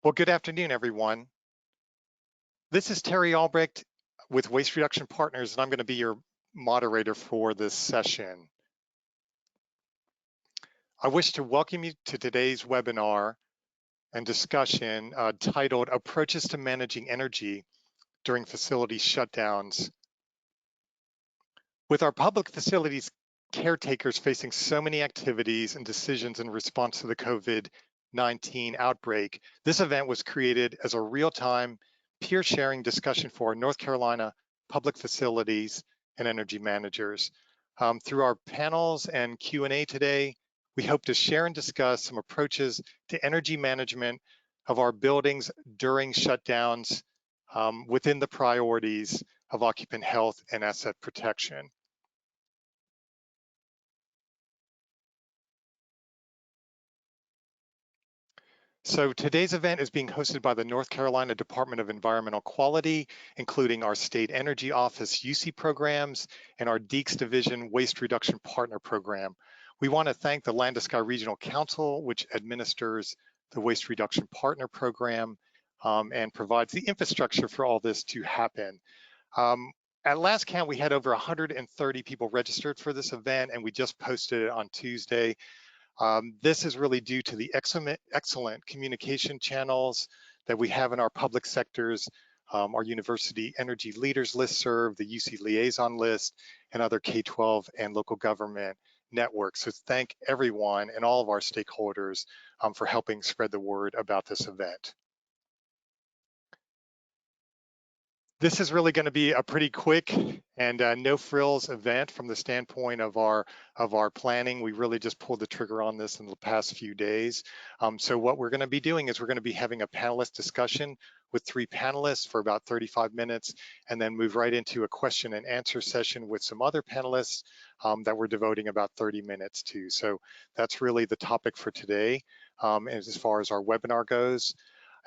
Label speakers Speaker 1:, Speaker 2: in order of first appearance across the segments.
Speaker 1: Well, good afternoon, everyone. This is Terry Albrecht with Waste Reduction Partners, and I'm going to be your moderator for this session. I wish to welcome you to today's webinar and discussion titled Approaches to Managing Energy During Facility Shutdowns. With our public facilities caretakers facing so many activities and decisions in response to the COVID-19 outbreak, this event was created as a real-time peer sharing discussion for North Carolina public facilities and energy managers. Through our panels and Q&A today, we hope to share and discuss some approaches to energy management of our buildings during shutdowns within the priorities of occupant health and asset protection. So today's event is being hosted by the North Carolina Department of Environmental Quality, including our State Energy Office UC programs and our DEECS Division Waste Reduction Partner Program. We want to thank the Land to Sky Regional Council, which administers the Waste Reduction Partner Program and provides the infrastructure for all this to happen. At last count, we had over 130 people registered for this event, and we just posted it on Tuesday. This is really due to the excellent communication channels that we have in our public sectors, our University Energy Leaders Listserv, the UC Liaison List, and other K-12 and local government networks. So thank everyone and all of our stakeholders for helping spread the word about this event. This is really going to be a pretty quick and no frills event from the standpoint of our planning. We really just pulled the trigger on this in the past few days. So what we're going to be doing is we're going to be having a panelist discussion with 3 panelists for about 35 minutes, and then move right into a question and answer session with some other panelists that we're devoting about 30 minutes to. So that's really the topic for today as far as our webinar goes.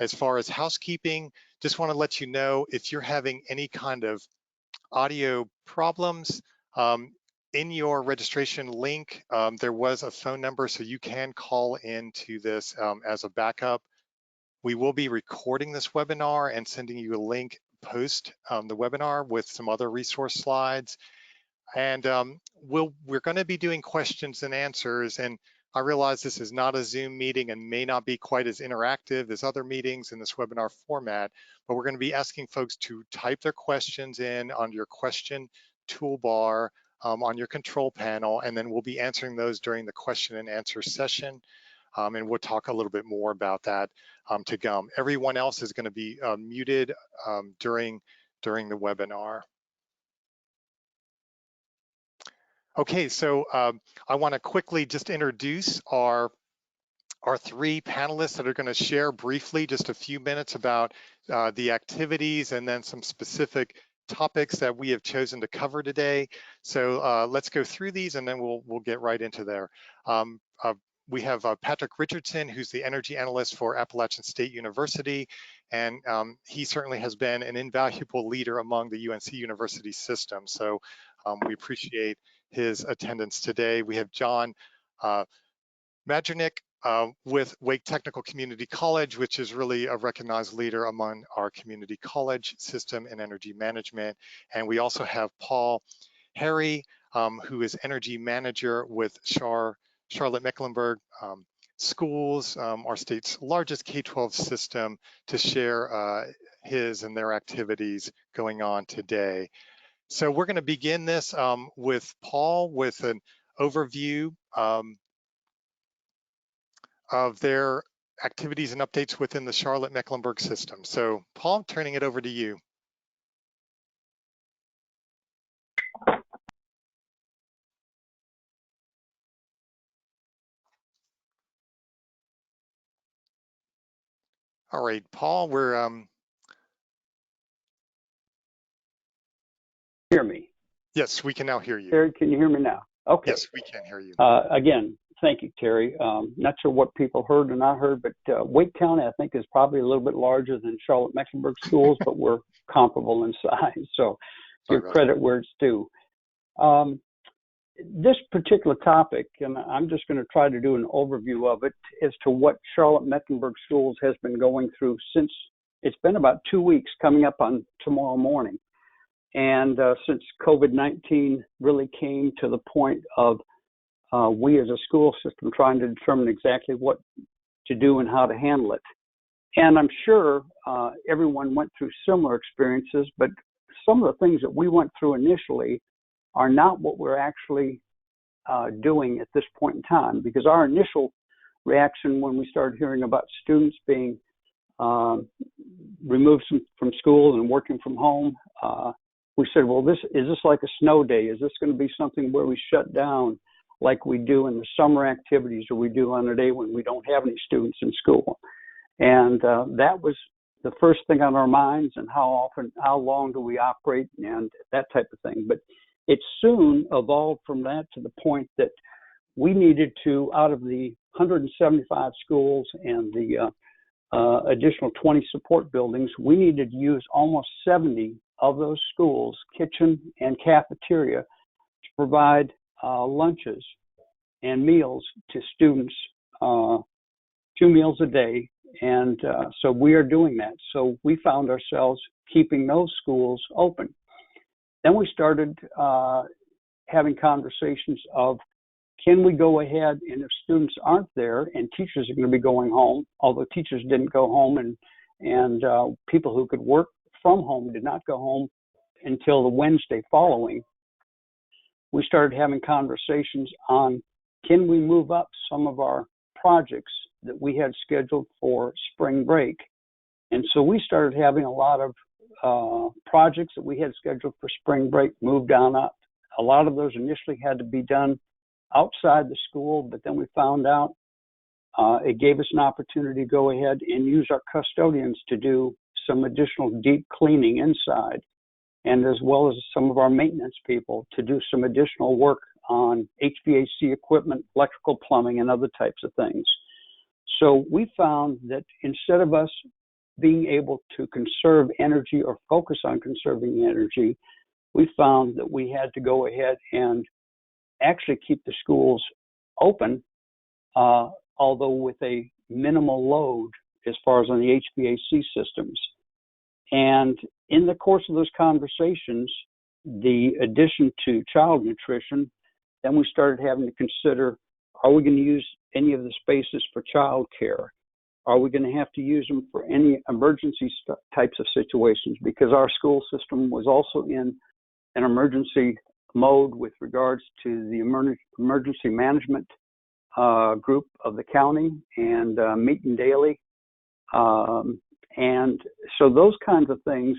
Speaker 1: As far as housekeeping, just want to let you know if you're having any kind of audio problems, in your registration link, there was a phone number, so you can call into this as a backup. We will be recording this webinar and sending you a link post the webinar with some other resource slides. And we're going to be doing questions and answers, and I realize this is not a Zoom meeting and may not be quite as interactive as other meetings in this webinar format, but we're going to be asking folks to type their questions in on your question toolbar on your control panel, and then we'll be answering those during the question and answer session. And we'll talk a little bit more about that to come. Everyone else is going to be muted during the webinar. Okay, so I want to quickly just introduce our 3 panelists that are going to share briefly just a few minutes about the activities and then some specific topics that we have chosen to cover today. So let's go through these and then we'll get right into there. We have Patrick Richardson, who's the energy analyst for Appalachian State University, and he certainly has been an invaluable leader among the UNC University system. So we appreciate his attendance today. We have John Madronick with Wake Technical Community College, which is really a recognized leader among our community college system in energy management. And we also have Paul Harry, who is energy manager with Charlotte-Mecklenburg Schools, our state's largest K-12 system, to share his and their activities going on today. So we're going to begin this with Paul with an overview of their activities and updates within the Charlotte-Mecklenburg system. So Paul, turning it over to you. All right, Paul, we're
Speaker 2: Hear me?
Speaker 1: Yes, we can now hear you.
Speaker 2: Terry, can you hear me now? Okay.
Speaker 1: Yes, we can hear you.
Speaker 2: Again, thank you, Terry. Not sure what people heard or not heard, but Wake County, I think, is probably a little bit larger than Charlotte-Mecklenburg Schools, but we're comparable in size. So give credit where it's due. this particular topic, and I'm just going to try to do an overview of it as to what Charlotte-Mecklenburg Schools has been going through since it's been about 2 weeks, coming up on tomorrow morning. And since COVID-19 really came to the point of we as a school system trying to determine exactly what to do and how to handle it. And I'm sure everyone went through similar experiences, but some of the things that we went through initially are not what we're actually doing at this point in time, because our initial reaction when we started hearing about students being removed from school and working from home, we said, well, is this like a snow day? Is this going to be something where we shut down like we do in the summer activities, or we do on a day when we don't have any students in school? And that was the first thing on our minds, and how long do we operate, and that type of thing. But it soon evolved from that to the point that we needed to, out of the 175 schools and the additional 20 support buildings, we needed to use almost 70 of those schools' kitchen and cafeteria to provide lunches and meals to students, 2 meals a day. And so we are doing that. So we found ourselves keeping those schools open. Then we started having conversations of, can we go ahead, and if students aren't there and teachers are going to be going home, although teachers didn't go home, and people who could work from home did not go home until the Wednesday following, we started having conversations on, can we move up some of our projects that we had scheduled for spring break? And so we started having a lot of projects that we had scheduled for spring break moved on up. A lot of those initially had to be done outside the school, but then we found out it gave us an opportunity to go ahead and use our custodians to do some additional deep cleaning inside, and as well as some of our maintenance people to do some additional work on HVAC equipment, electrical, plumbing, and other types of things. So we found that instead of us being able to conserve energy or focus on conserving energy, we found that we had to go ahead and actually keep the schools open, although with a minimal load as far as on the HVAC systems. And in the course of those conversations, the addition to child nutrition, then we started having to consider, are we going to use any of the spaces for child care? Are we going to have to use them for any emergency types of situations? Because our school system was also in an emergency mode with regards to the emergency management group of the county, and meeting daily. And so those kinds of things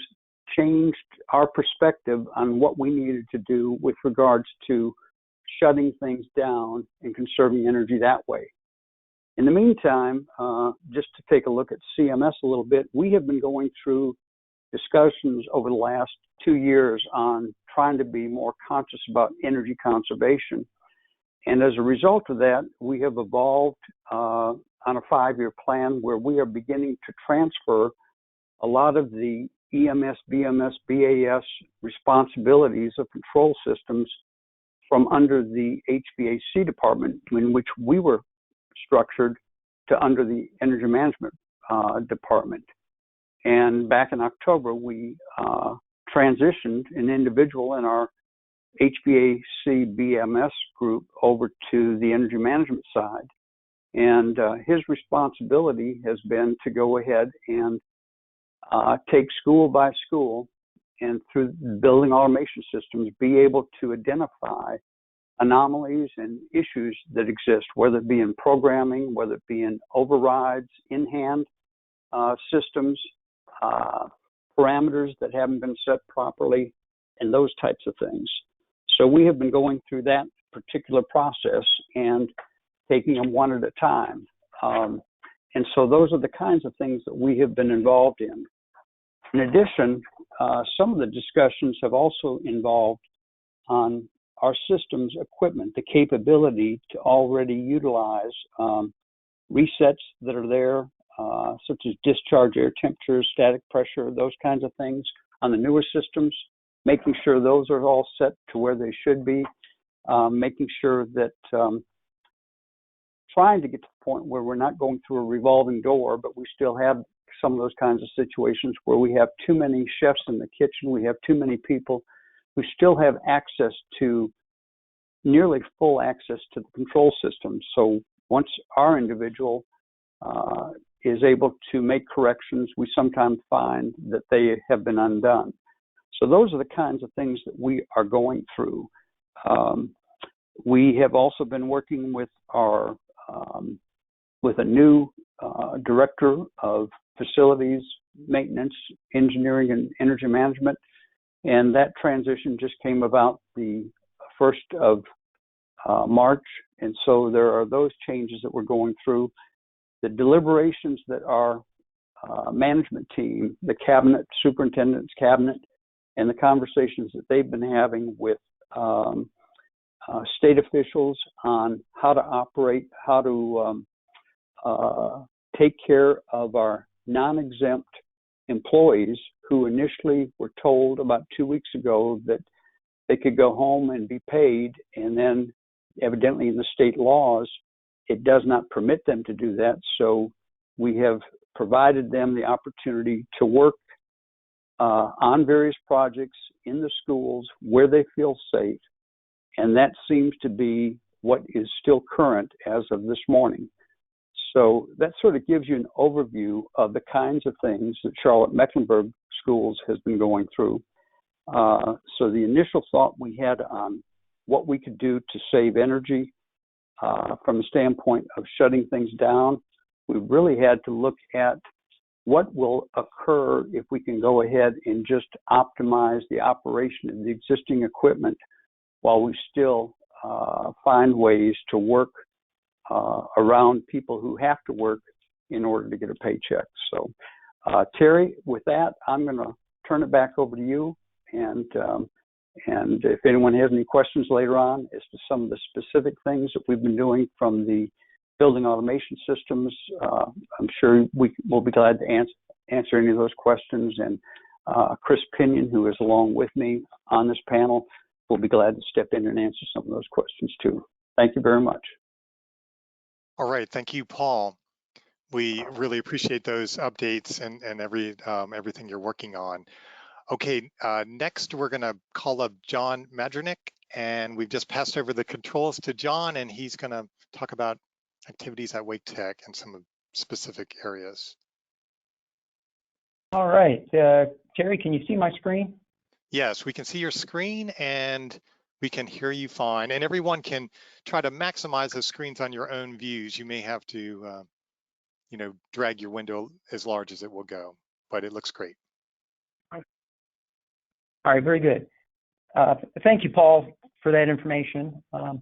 Speaker 2: changed our perspective on what we needed to do with regards to shutting things down and conserving energy that way. In the meantime, just to take a look at CMS a little bit, we have been going through discussions over the last 2 years on trying to be more conscious about energy conservation. And as a result of that, we have evolved on a 5-year plan where we are beginning to transfer a lot of the EMS, BMS, BAS responsibilities of control systems from under the HVAC department, in which we were structured, to under the energy management department. And back in October, we transitioned an individual in our HVAC BMS group over to the energy management side. And his responsibility has been to go ahead and take school by school, and through building automation systems, be able to identify anomalies and issues that exist, whether it be in programming, whether it be in overrides, in-hand systems, parameters that haven't been set properly, and those types of things. So we have been going through that particular process and taking them one at a time. And so those are the kinds of things that we have been involved in. In addition, some of the discussions have also involved on our systems equipment, the capability to already utilize resets that are there, such as discharge air temperature, static pressure, those kinds of things on the newer systems, making sure those are all set to where they should be. making sure that trying to get to the point where we're not going through a revolving door, but we still have some of those kinds of situations where we have too many chefs in the kitchen, we have too many people. We still have access to, nearly full access to the control system. So once our individual is able to make corrections, we sometimes find that they have been undone. So those are the kinds of things that we are going through. We have also been working with our with a new director of facilities maintenance, engineering, and energy management, and that transition just came about the 1st of March, and so there are those changes that we're going through. The deliberations that our management team, the cabinet, superintendent's cabinet, and the conversations that they've been having with state officials on how to operate, how to take care of our non-exempt employees who initially were told about 2 weeks ago that they could go home and be paid, and then evidently in the state laws, it does not permit them to do that. So we have provided them the opportunity to work on various projects in the schools where they feel safe. And that seems to be what is still current as of this morning. So that sort of gives you an overview of the kinds of things that Charlotte-Mecklenburg Schools has been going through. So the initial thought we had on what we could do to save energy from the standpoint of shutting things down, we really had to look at what will occur if we can go ahead and just optimize the operation of the existing equipment while we still find ways to work around people who have to work in order to get a paycheck. So, Terry, with that, I'm going to turn it back over to you. And if anyone has any questions later on as to some of the specific things that we've been doing from the building automation systems, I'm sure we'll be glad to answer any of those questions. And Chris Pinion, who is along with me on this panel, will be glad to step in and answer some of those questions too. Thank you very much.
Speaker 1: All right, thank you, Paul. We really appreciate those updates and everything you're working on. Okay, next we're gonna call up John Madronick, and we've just passed over the controls to John, and he's gonna talk about activities at Wake Tech and some specific areas.
Speaker 3: All right, Terry, can you see my screen?
Speaker 1: Yes, we can see your screen and we can hear you fine. And everyone can try to maximize the screens on your own views. You may have to, drag your window as large as it will go, but it looks great.
Speaker 3: All right, very good. Thank you, Paul, for that information. I'm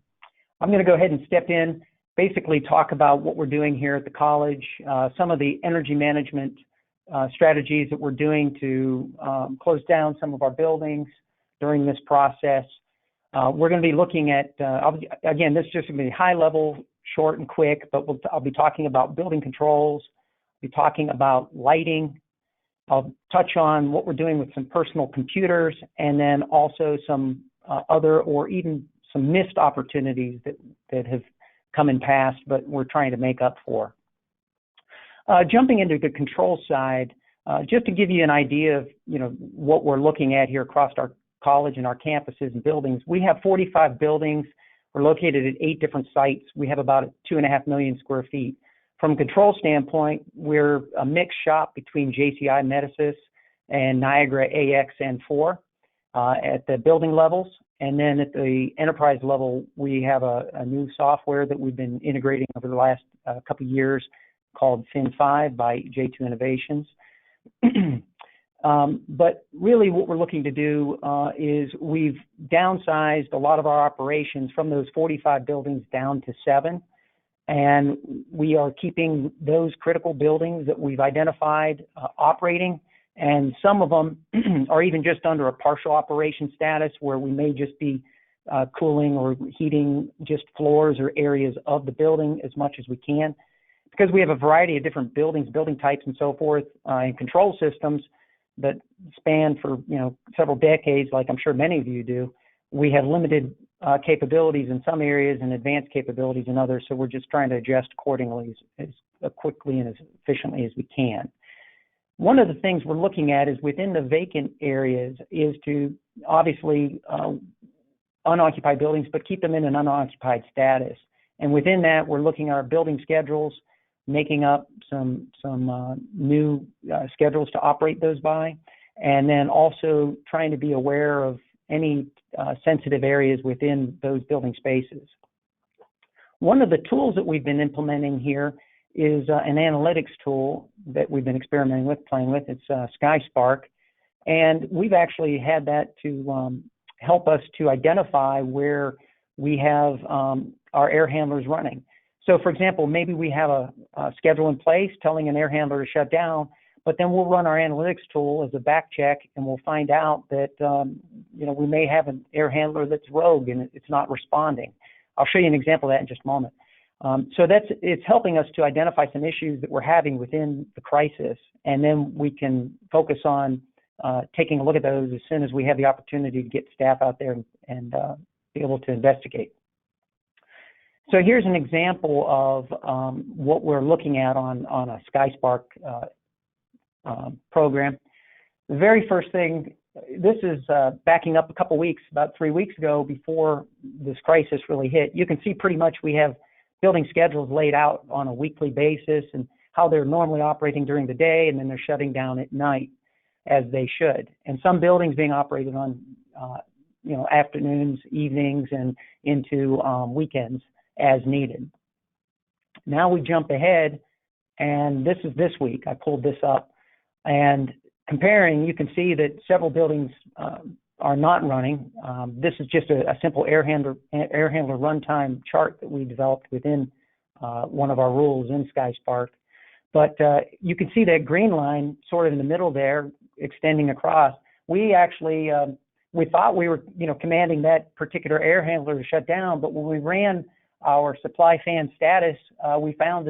Speaker 3: going to go ahead and step in, basically talk about what we're doing here at the college, some of the energy management strategies that we're doing to close down some of our buildings during this process. We're going to be looking at, again, this is just going to be high level, short and quick, but I'll be talking about building controls, be talking about lighting. I'll touch on what we're doing with some personal computers, and then also some other or even some missed opportunities that have come in past, but we're trying to make up for. Jumping into the control side, just to give you an idea of what we're looking at here across our college and our campuses and buildings. We have 45 buildings. We're located at 8 different sites. We have about 2.5 million square feet. From a control standpoint, we're a mixed shop between JCI Medicis and Niagara AXN4 at the building levels. And then at the enterprise level, we have a new software that we've been integrating over the last couple of years called Fin5 by J2 Innovations. But really what we're looking to do is we've downsized a lot of our operations from those 45 buildings down to 7. And we are keeping those critical buildings that we've identified operating. And some of them are even just under a partial operation status where we may just be cooling or heating just floors or areas of the building as much as we can. Because we have a variety of different buildings, building types and so forth, and control systems that span for several decades, like I'm sure many of you do, we have limited capabilities in some areas and advanced capabilities in others, so we're just trying to adjust accordingly as quickly and as efficiently as we can. One of the things we're looking at is within the vacant areas is to obviously unoccupied buildings, but keep them in an unoccupied status. And within that, we're looking at our building schedules, making up some new schedules to operate those by, and then also trying to be aware of any sensitive areas within those building spaces. One of the tools that we've been implementing here is an analytics tool that we've been experimenting with, playing with. It's SkySpark, and we've actually had that to help us to identify where we have our air handlers running. So, for example, maybe we have a schedule in place telling an air handler to shut down, but then we'll run our analytics tool as a back check, and we'll find out that we may have an air handler that's rogue and it's not responding. I'll show you an example of that in just a moment. So it's helping us to identify some issues that we're having within the crisis, and then we can focus on taking a look at those as soon as we have the opportunity to get staff out there and be able to investigate. So here's an example of what we're looking at on a SkySpark program. The very first thing, this is backing up a couple weeks, about 3 weeks ago before this crisis really hit. You can see pretty much we have building schedules laid out on a weekly basis and how they're normally operating during the day, and then they're shutting down at night as they should. And some buildings being operated on afternoons, evenings, and into weekends as needed. Now we jump ahead, and this is this week. I pulled this up, and comparing, you can see that several buildings are not running. This is just a simple air handler runtime chart that we developed within one of our rules in SkySpark. But you can see that green line sort of in the middle there, extending across. We actually we thought we were commanding that particular air handler to shut down, but when we ran our supply fan status, we found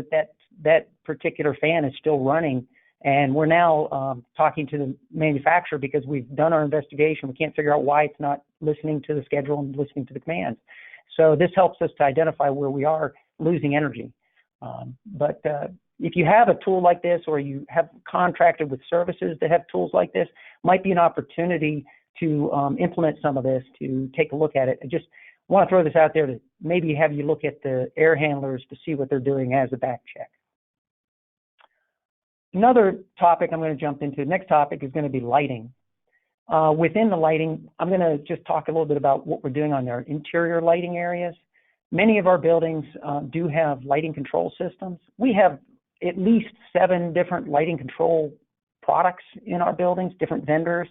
Speaker 3: that particular fan is still running. And we're now talking to the manufacturer because we've done our investigation. We can't figure out why it's not listening to the schedule and listening to the commands. So this helps us to identify where we are losing energy. But if you have a tool like this, or you have contracted with services that have tools like this, might be an opportunity to implement some of this, to take a look at it. I just want to throw this out there to maybe have you look at the air handlers to see what they're doing as a back check. Another topic I'm going to jump into, next topic is going to be lighting. Within the lighting, I'm going to just talk a little bit about what we're doing on our interior lighting areas. Many of our buildings do have lighting control systems. We have at least 7 different lighting control products in our buildings, different vendors.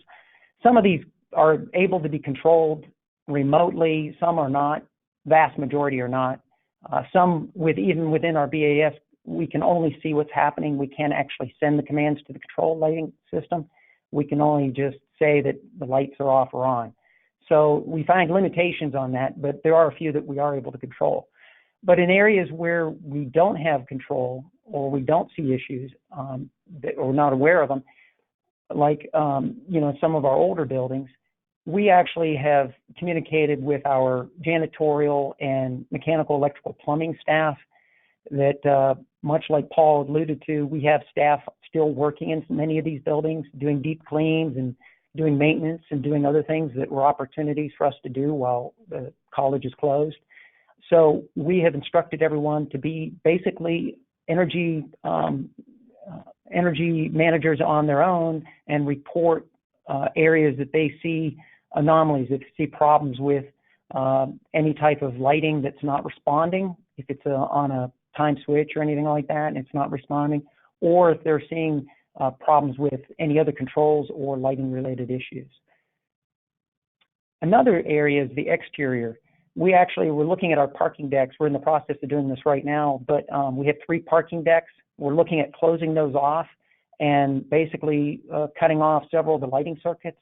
Speaker 3: Some of these are able to be controlled remotely, some are not, vast majority are not. Some, even within our BAS, we can only see what's happening. We can't actually send the commands to the control lighting system. We can only just say that the lights are off or on. So we find limitations on that, but there are a few that we are able to control. But in areas where we don't have control, or we don't see issues that we're not aware of them, like some of our older buildings, we actually have communicated with our janitorial and mechanical, electrical, plumbing staff that much like Paul alluded to, we have staff still working in many of these buildings, doing deep cleans and doing maintenance and doing other things that were opportunities for us to do while the college is closed. So we have instructed everyone to be basically energy managers on their own and report areas that they see anomalies, if they see problems with any type of lighting that's not responding, if it's on a time switch or anything like that and it's not responding, or if they're seeing problems with any other controls or lighting related issues. Another area is the exterior. We actually were looking at our parking decks. We're in the process of doing this right now, but we have 3 parking decks. We're looking at closing those off and basically cutting off several of the lighting circuits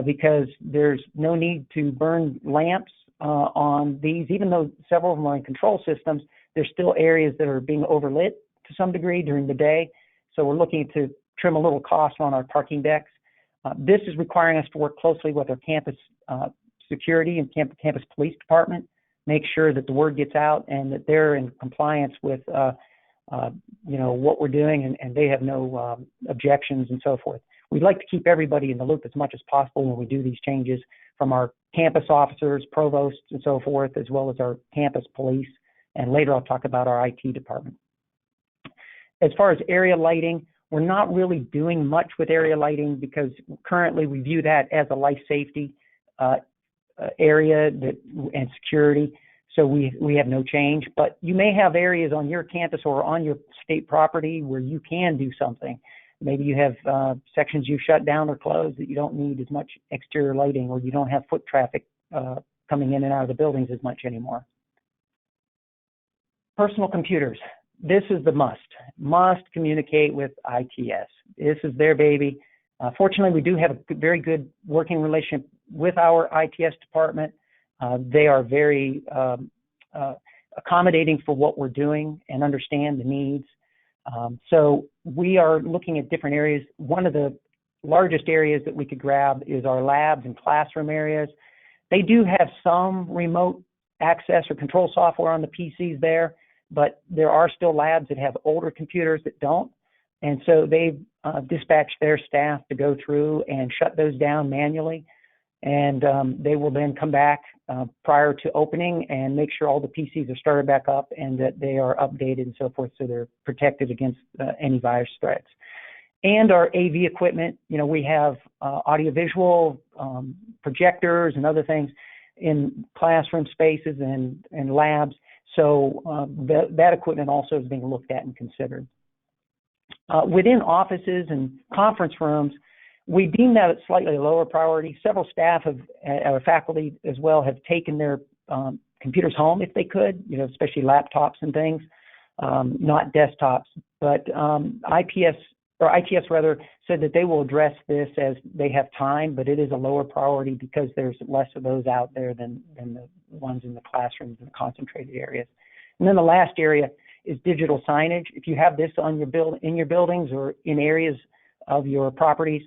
Speaker 3: because there's no need to burn lamps on these. Even though several of them are in control systems, there's still areas that are being overlit to some degree during the day. So we're looking to trim a little cost on our parking decks. This is requiring us to work closely with our campus security and campus police department, make sure that the word gets out and that they're in compliance with what we're doing, and they have no objections and so forth. We'd like to keep everybody in the loop as much as possible when we do these changes, from our campus officers, provosts, and so forth, as well as our campus police. And later I'll talk about our IT department. As far as area lighting, we're not really doing much with area lighting because currently we view that as a life safety area and security. So we have no change, but you may have areas on your campus or on your state property where you can do something. Maybe you have sections you shut down or closed that you don't need as much exterior lighting, or you don't have foot traffic coming in and out of the buildings as much anymore. Personal computers. This is the must communicate with ITS. This is their baby. Fortunately, we do have a very good working relationship with our ITS department. They are very accommodating for what we're doing and understand the needs. So we are looking at different areas. One of the largest areas that we could grab is our labs and classroom areas. They do have some remote access or control software on the PCs there, but there are still labs that have older computers that don't. And so they've dispatched their staff to go through and shut those down manually. And they will then come back prior to opening and make sure all the PCs are started back up and that they are updated and so forth, so they're protected against any virus threats. And our AV equipment, we have audiovisual projectors and other things in classroom spaces and labs. So that equipment also is being looked at and considered. Within offices and conference rooms, we deem that a slightly lower priority. Several staff our faculty as well, have taken their computers home if they could, especially laptops and things, not desktops. But ITS rather said that they will address this as they have time, but it is a lower priority because there's less of those out there than the ones in the classrooms and concentrated areas. And then the last area is digital signage. If you have this on in your buildings or in areas of your properties,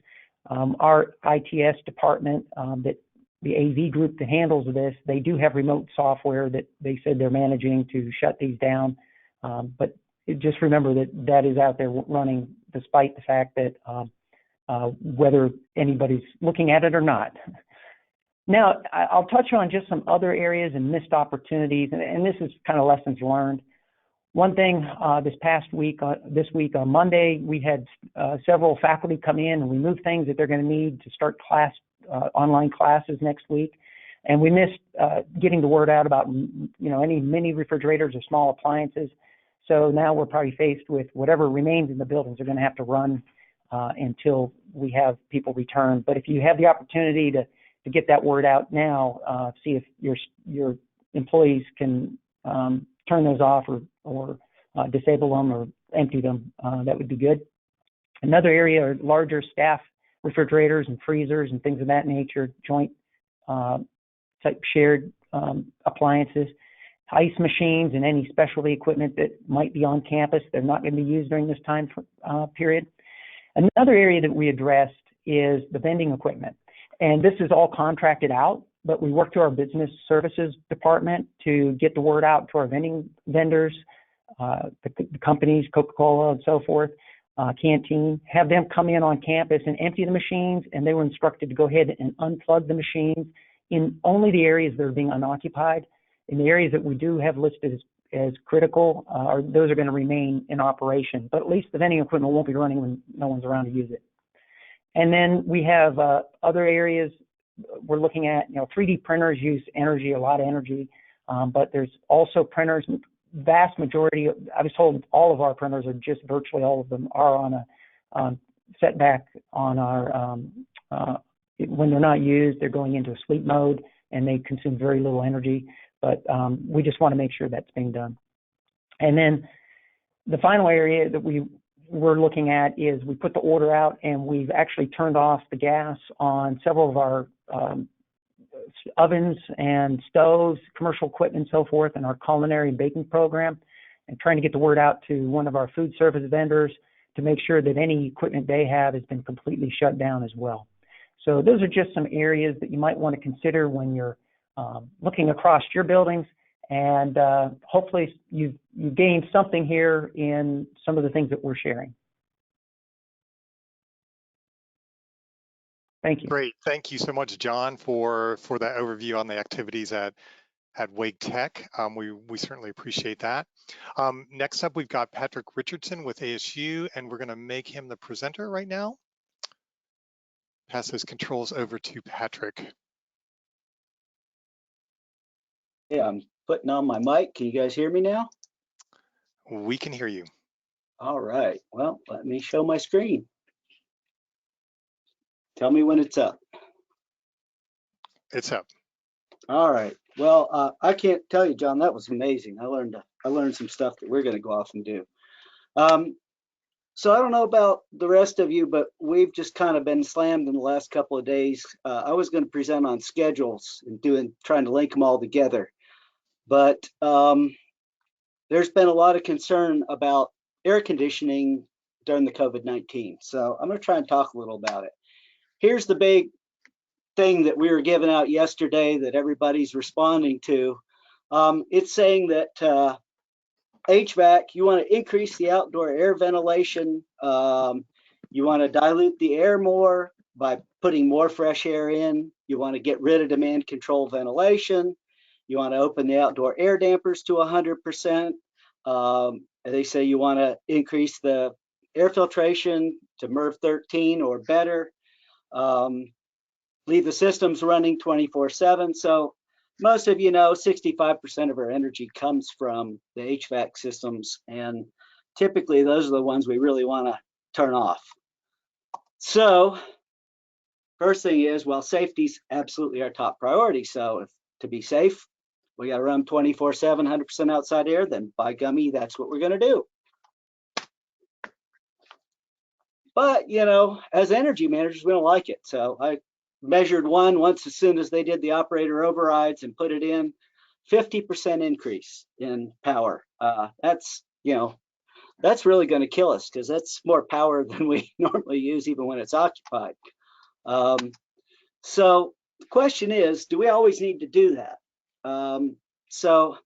Speaker 3: our ITS department, that the AV group that handles this, they do have remote software that they said they're managing to shut these down. But just remember that is out there running despite the fact that whether anybody's looking at it or not. Now, I'll touch on just some other areas and missed opportunities, and this is kind of lessons learned. One thing this week on Monday, we had several faculty come in and we moved things that they're going to need to start online classes next week. And we missed getting the word out about any mini refrigerators or small appliances. So now we're probably faced with whatever remains in the buildings are going to have to run until we have people return. But if you have the opportunity to get that word out now, see if your employees can turn those off or disable them or empty them, that would be good. Another area are larger staff refrigerators and freezers and things of that nature, joint type shared appliances, ice machines, and any specialty equipment that might be on campus. They're not going to be used during this time period. Another area that we addressed is the vending equipment. And this is all contracted out, but we work through our business services department to get the word out to our vendors, the companies, Coca-Cola and so forth, Canteen, have them come in on campus and empty the machines, and they were instructed to go ahead and unplug the machines in only the areas that are being unoccupied. In the areas that we do have listed as critical, those are going to remain in operation, but at least the vending equipment won't be running when no one's around to use it. And then we have other areas we're looking at. 3D printers use energy, a lot of energy, but there's also printers. Vast majority, I was told all of our printers are just virtually all of them are on a setback on our, when they're not used, they're going into a sleep mode and they consume very little energy. But we just want to make sure that's being done. And then the final area that we're looking at is we put the order out and we've actually turned off the gas on several of our ovens and stoves, commercial equipment and so forth, and our culinary and baking program, and trying to get the word out to one of our food service vendors to make sure that any equipment they have has been completely shut down as well. So those are just some areas that you might want to consider when you're looking across your buildings, and hopefully you've gained something here in some of the things that we're sharing. Thank you.
Speaker 1: Great. Thank you so much, John, for that overview on the activities at Wake Tech. We certainly appreciate that. Next up, we've got Patrick Richardson with ASU, and we're going to make him the presenter right now. Pass those controls over to Patrick.
Speaker 4: Yeah, I'm putting on my mic. Can you guys hear me now?
Speaker 1: We can hear you.
Speaker 4: All right. Well, let me show my screen. Tell me when it's up.
Speaker 1: It's up.
Speaker 4: All right. Well, I can't tell you, John, that was amazing. I learned some stuff that we're going to go off and do. So I don't know about the rest of you, but we've just kind of been slammed in the last couple of days. I was going to present on schedules and trying to link them all together, but there's been a lot of concern about air conditioning during the COVID-19. So I'm going to try and talk a little about it. Here's the big thing that we were giving out yesterday that everybody's responding to. It's saying that HVAC, you want to increase the outdoor air ventilation. You want to dilute the air more by putting more fresh air in. You want to get rid of demand control ventilation. You want to open the outdoor air dampers to 100%. They say you want to increase the air filtration to MERV 13 or better. Leave the systems running 24/7. So most of you know 65% of our energy comes from the HVAC systems, and typically those are the ones we really want to turn off. So first thing is, well, safety's absolutely our top priority. So to be safe, we got to run 24/7, 100% outside air, then by gummy, that's what we're going to do. But, you know, as energy managers, we don't like it. So I measured once as soon as they did the operator overrides and put it in, 50% increase in power. That's, you know, that's really going to kill us because that's more power than we normally use even when it's occupied. So the question is, do we always need to do that? So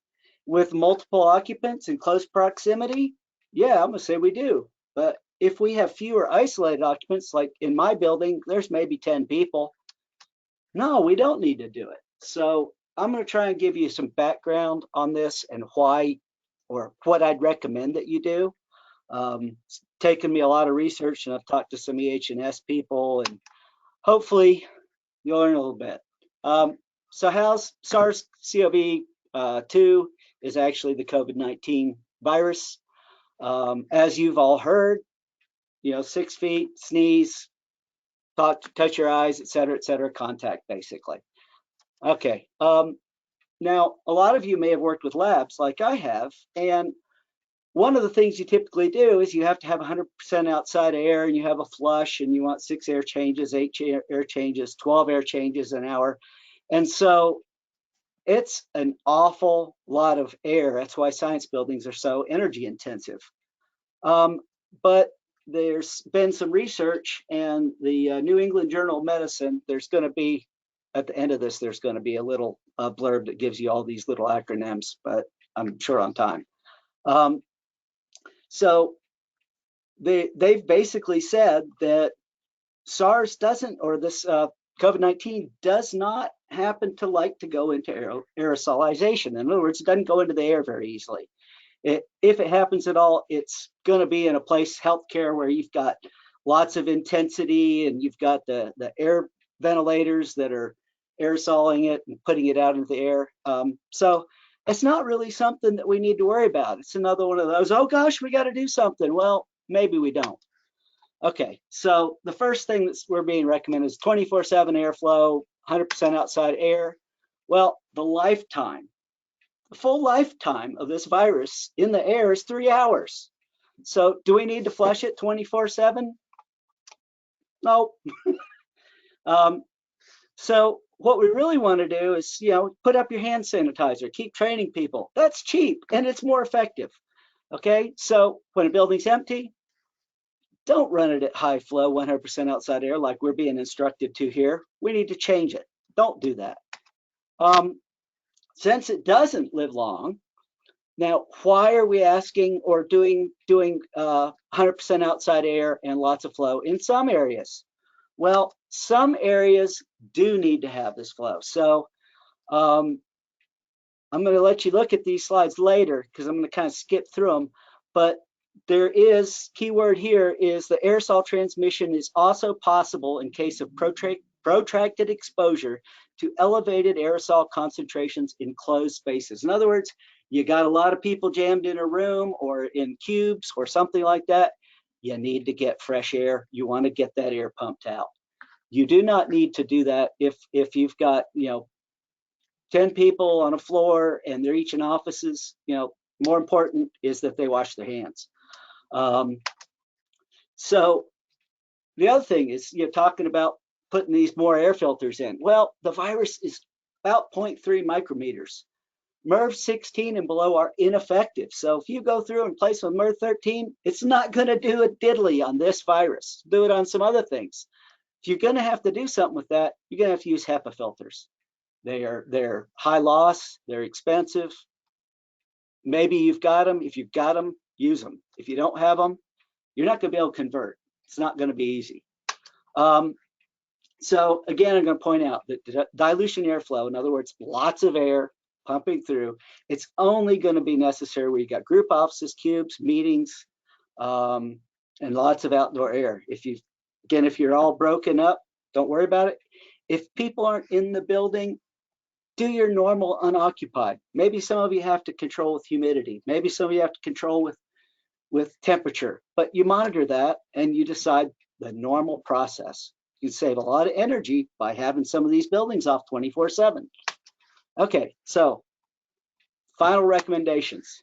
Speaker 4: with multiple occupants in close proximity, yeah, I'm gonna say we do. But if we have fewer isolated occupants, like in my building, there's maybe 10 people. No, we don't need to do it. So I'm gonna try and give you some background on this and why, or what I'd recommend that you do. It's taken me a lot of research, and I've talked to some EH&S people, and hopefully you'll learn a little bit. So SARS-CoV-2 is actually the COVID-19 virus. As you've all heard, you know, 6 feet, sneeze, touch your eyes, et cetera, contact basically. Okay. Now, a lot of you may have worked with labs like I have, and one of the things you typically do is you have to have 100% outside air, and you have a flush, and you want 6 air changes, 8 air changes, 12 air changes an hour. And so it's an awful lot of air. That's why science buildings are so energy intensive. But there's been some research, and the New England Journal of Medicine, there's going to be, at the end of this, there's going to be a little blurb that gives you all these little acronyms, but I'm short on time. So they've basically said that SARS doesn't, or this COVID-19 does not happen to like to go into aerosolization. In other words, it doesn't go into the air very easily. If it happens at all, it's going to be in a place, healthcare, where you've got lots of intensity, and you've got the air ventilators that are aerosoling it and putting it out into the air. So it's not really something that we need to worry about. It's another one of those, oh gosh, we got to do something. Well, maybe we don't. Okay, so the first thing that we're being recommended is 24/7 airflow, 100% outside air. Well, the full lifetime of this virus in the air is 3 hours. So do we need to flush it 24/7? No. So what we really want to do is, you know, put up your hand sanitizer, keep training people. That's cheap and it's more effective. Okay, so when a building's empty, don't run it at high flow, 100% outside air like we're being instructed to here. We need to change it. Don't do that. Since it doesn't live long, now why are we asking or doing 100% outside air and lots of flow in some areas? Well, some areas do need to have this flow. So I'm going to let you look at these slides later because I'm going to kind of skip through them. But there is, keyword here is the aerosol transmission is also possible in case of protracted exposure to elevated aerosol concentrations in closed spaces. In other words, you got a lot of people jammed in a room or in cubes or something like that. You need to get fresh air. You want to get that air pumped out. You do not need to do that if you've got 10 people on a floor and they're each in offices. More important is that they wash their hands. So the other thing is you're talking about putting these more air filters in. Well, the virus is about 0.3 micrometers. MERV 16 and below are ineffective. So if you go through and place with MERV 13, it's not going to do a diddly on this virus. Do it on some other things. If you're going to have to do something with that, you're going to have to use HEPA filters. They're high loss, they're expensive. Maybe you've got them. If you've got them, use them. If you don't have them, you're not going to be able to convert. It's not going to be easy. So again, I'm going to point out that dilution airflow, in other words, lots of air pumping through, it's only going to be necessary where you got group offices, cubes, meetings, and lots of outdoor air. If you're all broken up, don't worry about it. If people aren't in the building, do your normal unoccupied. Maybe some of you have to control with humidity. Maybe some of you have to control with temperature, but you monitor that and you decide the normal process. You save a lot of energy by having some of these buildings off 24/7. Okay, so final recommendations.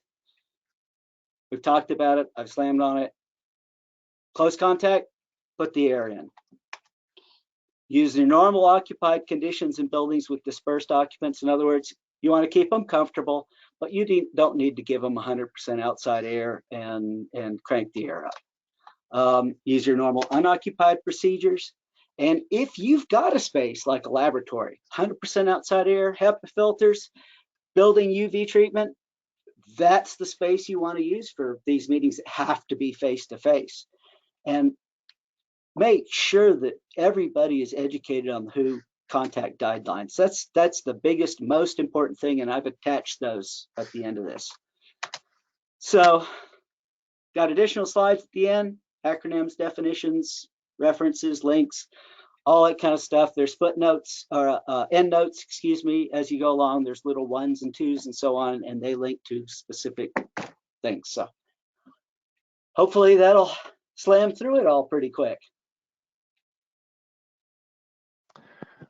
Speaker 4: We've talked about it. I've slammed on it. Close contact, put the air in. Use your normal occupied conditions in buildings with dispersed occupants. In other words, you want to keep them comfortable, but you don't need to give them 100% outside air and crank the air up. Use your normal unoccupied procedures. And if you've got a space like a laboratory, 100% outside air, HEPA filters, building UV treatment, that's the space you want to use for these meetings that have to be face-to-face. And make sure that everybody is educated on the WHO contact guidelines. That's the biggest, most important thing, and I've attached those at the end of this. So, got additional slides at the end, acronyms, definitions, references, links, all that kind of stuff. There's footnotes or end notes, excuse me, as you go along. There's little 1s and 2s and so on, and they link to specific things. So, hopefully that'll slam through it all pretty quick.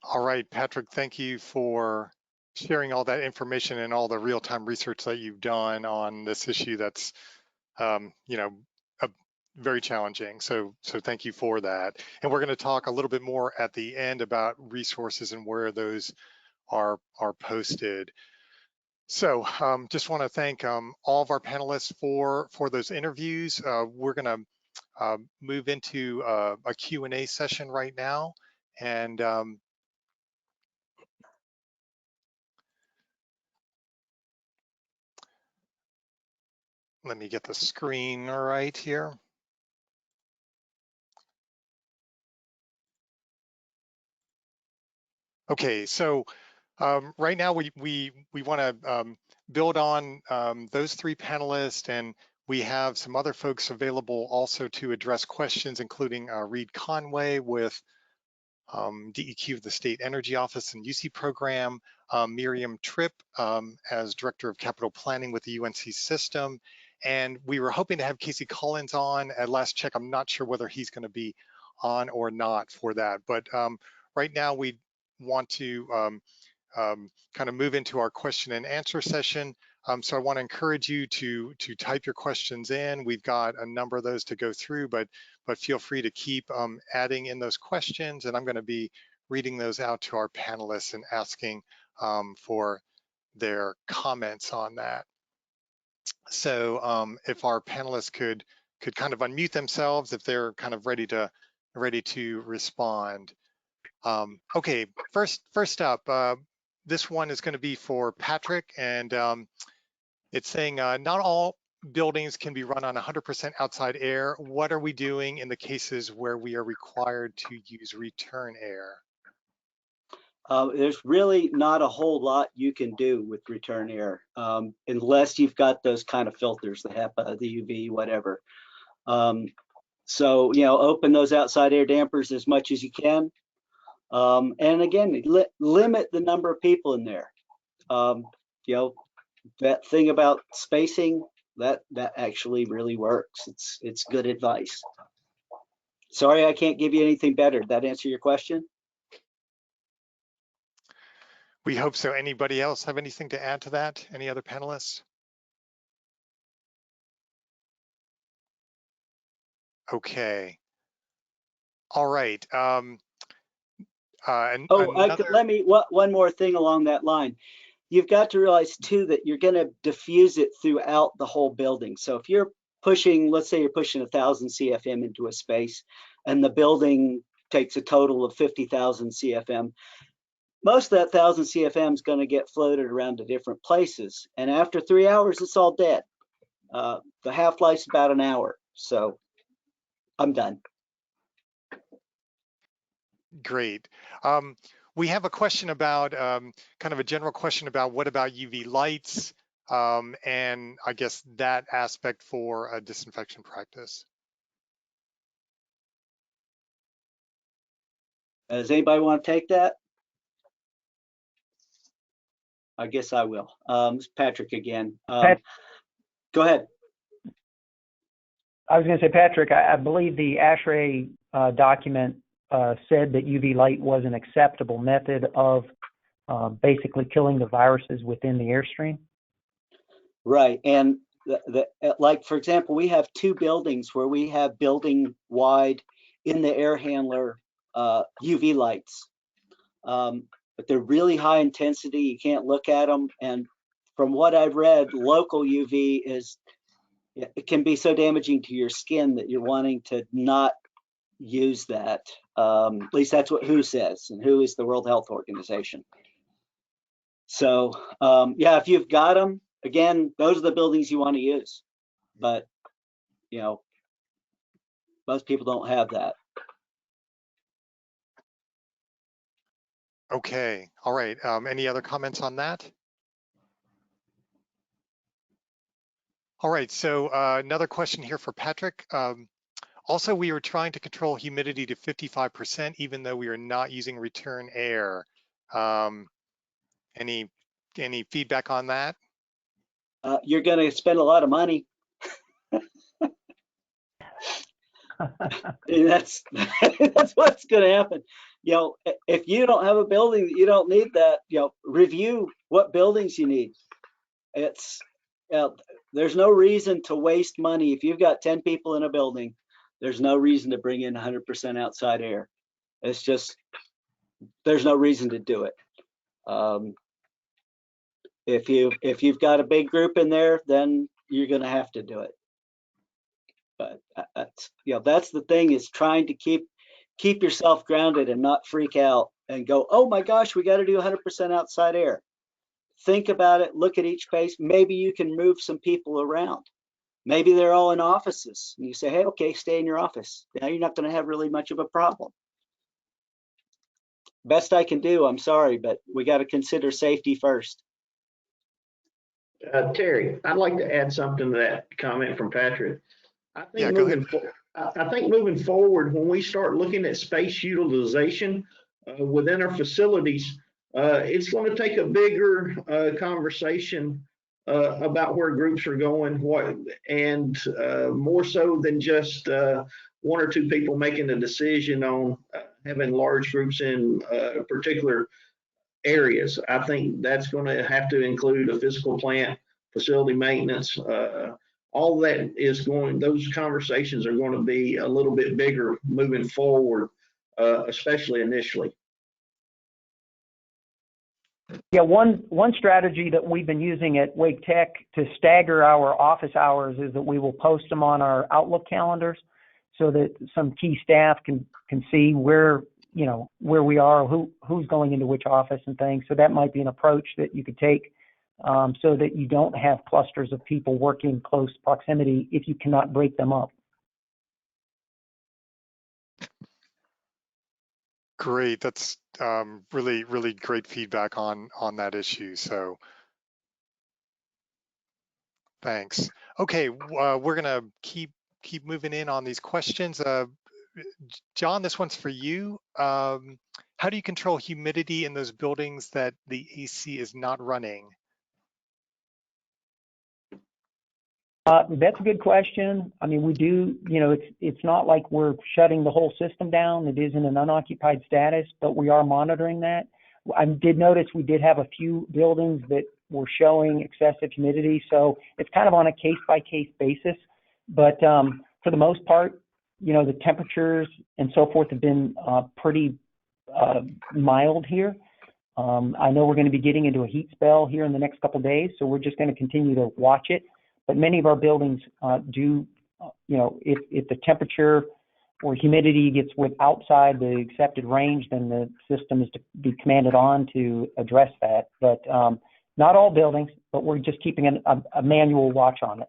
Speaker 1: All right, Patrick, thank you for sharing all that information and all the real-time research that you've done on this issue that's, very challenging. So thank you for that. And we're going to talk a little bit more at the end about resources and where those are posted. So just want to thank all of our panelists for those interviews. We're going to move into a Q&A session right now. And let me get the screen right here. Okay, so right now we want to build on those 3 panelists, and we have some other folks available also to address questions, including Reed Conway with DEQ of the State Energy Office and UC program, Miriam Tripp as Director of Capital Planning with the UNC system. And we were hoping to have Casey Collins on at last check. I'm not sure whether he's going to be on or not for that. But right now we want to kind of move into our question and answer session. So I want to encourage you to type your questions in. We've got a number of those to go through, but feel free to keep adding in those questions, and I'm going to be reading those out to our panelists and asking for their comments on that. So if our panelists could could kind of unmute themselves if they're kind of ready to respond. Okay, first up, this one is going to be for Patrick, and it's saying not all buildings can be run on 100% outside air. What are we doing in the cases where we are required to use return air?
Speaker 4: There's really not a whole lot you can do with return air, unless you've got those kind of filters, the HEPA, the UV, whatever. So, open those outside air dampers as much as you can. And again, limit the number of people in there. That thing about spacing, that actually really works. It's good advice. Sorry, I can't give you anything better. Did that answer your question?
Speaker 1: We hope so. Anybody else have anything to add to that? Any other panelists? Okay. All right.
Speaker 4: Let me, one more thing along that line. You've got to realize too that you're going to diffuse it throughout the whole building. So if you're pushing, let's say you're pushing 1,000 CFM into a space and the building takes a total of 50,000 CFM, most of that 1,000 CFM is going to get floated around to different places. And after 3 hours, it's all dead. The half-life's about an hour. So I'm done.
Speaker 1: Great. We have a question about, kind of a general question about what about UV lights, and I guess that aspect for a disinfection practice.
Speaker 4: Does anybody want to take that? I guess I will. It's Patrick again. Go ahead.
Speaker 3: I was going to say, Patrick, I believe the ASHRAE document said that UV light was an acceptable method of basically killing the viruses within the airstream. Right,
Speaker 4: and like for example, we have 2 buildings where we have building-wide in the air handler UV lights, but they're really high intensity. You can't look at them, and from what I've read, local UV it can be so damaging to your skin that you're wanting to not use that. At least that's what WHO says, and WHO is the World Health Organization. So yeah, if you've got them, again, those are the buildings you want to use, but most people don't have that.
Speaker 1: Okay, all right. Any other comments on that? All right, so another question here for Patrick. Also, we are trying to control humidity to 55%, even though we are not using return air. Any feedback on that?
Speaker 4: You're going to spend a lot of money. that's what's going to happen. If you don't have a building that you don't need that, review what buildings you need. There's no reason to waste money. If you've got 10 people in a building, there's no reason to bring in 100% outside air. It's just, there's no reason to do it. If you've got a big group in there, then you're going to have to do it. But that's the thing, is trying to keep yourself grounded and not freak out and go, oh my gosh, we got to do 100% outside air. Think about it, look at each space. Maybe you can move some people around. Maybe they're all in offices and you say, hey, okay, stay in your office. Now you're not going to have really much of a problem. Best I can do, I'm sorry, but we got to consider safety first.
Speaker 5: Terry, I'd like to add something to that comment from Patrick. I think moving forward, when we start looking at space utilization within our facilities, it's going to take a bigger conversation about where groups are going, and more so than just 1 or 2 people making a decision on having large groups in particular areas. I think that's going to have to include a physical plant, facility maintenance. All that is those conversations are going to be a little bit bigger moving forward, especially initially.
Speaker 3: Yeah, one strategy that we've been using at Wake Tech to stagger our office hours is that we will post them on our Outlook calendars so that some key staff can see where we are, who's going into which office and things. So that might be an approach that you could take, so that you don't have clusters of people working in close proximity if you cannot break them up.
Speaker 1: Great, that's really, really great feedback on that issue. So thanks. Okay, we're gonna keep moving in on these questions. John, this one's for you. How do you control humidity in those buildings that the AC is not running?
Speaker 3: That's a good question. I mean, we do, it's not like we're shutting the whole system down. It is in an unoccupied status, but we are monitoring that. I did notice we did have a few buildings that were showing excessive humidity, so it's kind of on a case-by-case basis. But for the most part, the temperatures and so forth have been pretty mild here. I know we're going to be getting into a heat spell here in the next couple of days, so we're just going to continue to watch it. But many of our buildings do, if the temperature or humidity gets outside the accepted range, then the system is to be commanded on to address that. But not all buildings, but we're just keeping a manual watch on it.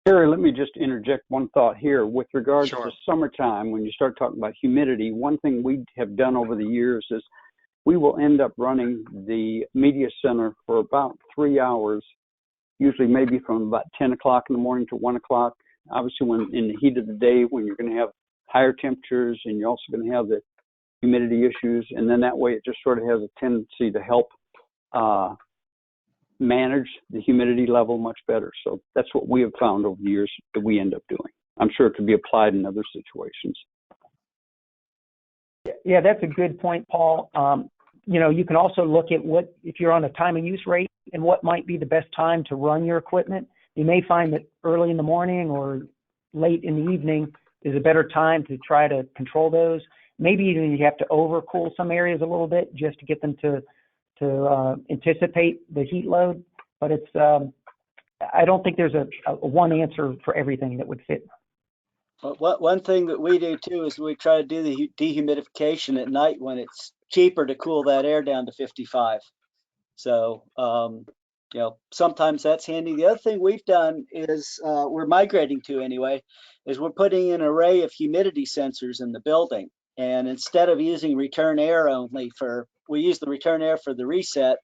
Speaker 2: Harry, let me just interject one thought here. With regards
Speaker 1: Sure.
Speaker 2: to summertime, when you start talking about humidity, one thing we have done over the years is we will end up running the media center for about 3 hours, usually maybe from about 10 o'clock in the morning to 1 o'clock. Obviously, when in the heat of the day, when you're going to have higher temperatures and you're also going to have the humidity issues, and then that way it just sort of has a tendency to help manage the humidity level much better. So that's what we have found over the years that we end up doing. I'm sure it could be applied in other situations.
Speaker 3: Yeah, that's a good point, Paul. You can also look at if you're on a time of use rate and what might be the best time to run your equipment. You may find that early in the morning or late in the evening is a better time to try to control those. Maybe even you have to overcool some areas a little bit just to get them to anticipate the heat load. But I don't think there's a one answer for everything that would fit.
Speaker 4: Well, one thing that we do too is we try to do the dehumidification at night when it's cheaper to cool that air down to 55. So, sometimes that's handy. The other thing we've done is we're migrating to anyway, is we're putting in an array of humidity sensors in the building. And instead of using return air only we use the return air for the reset,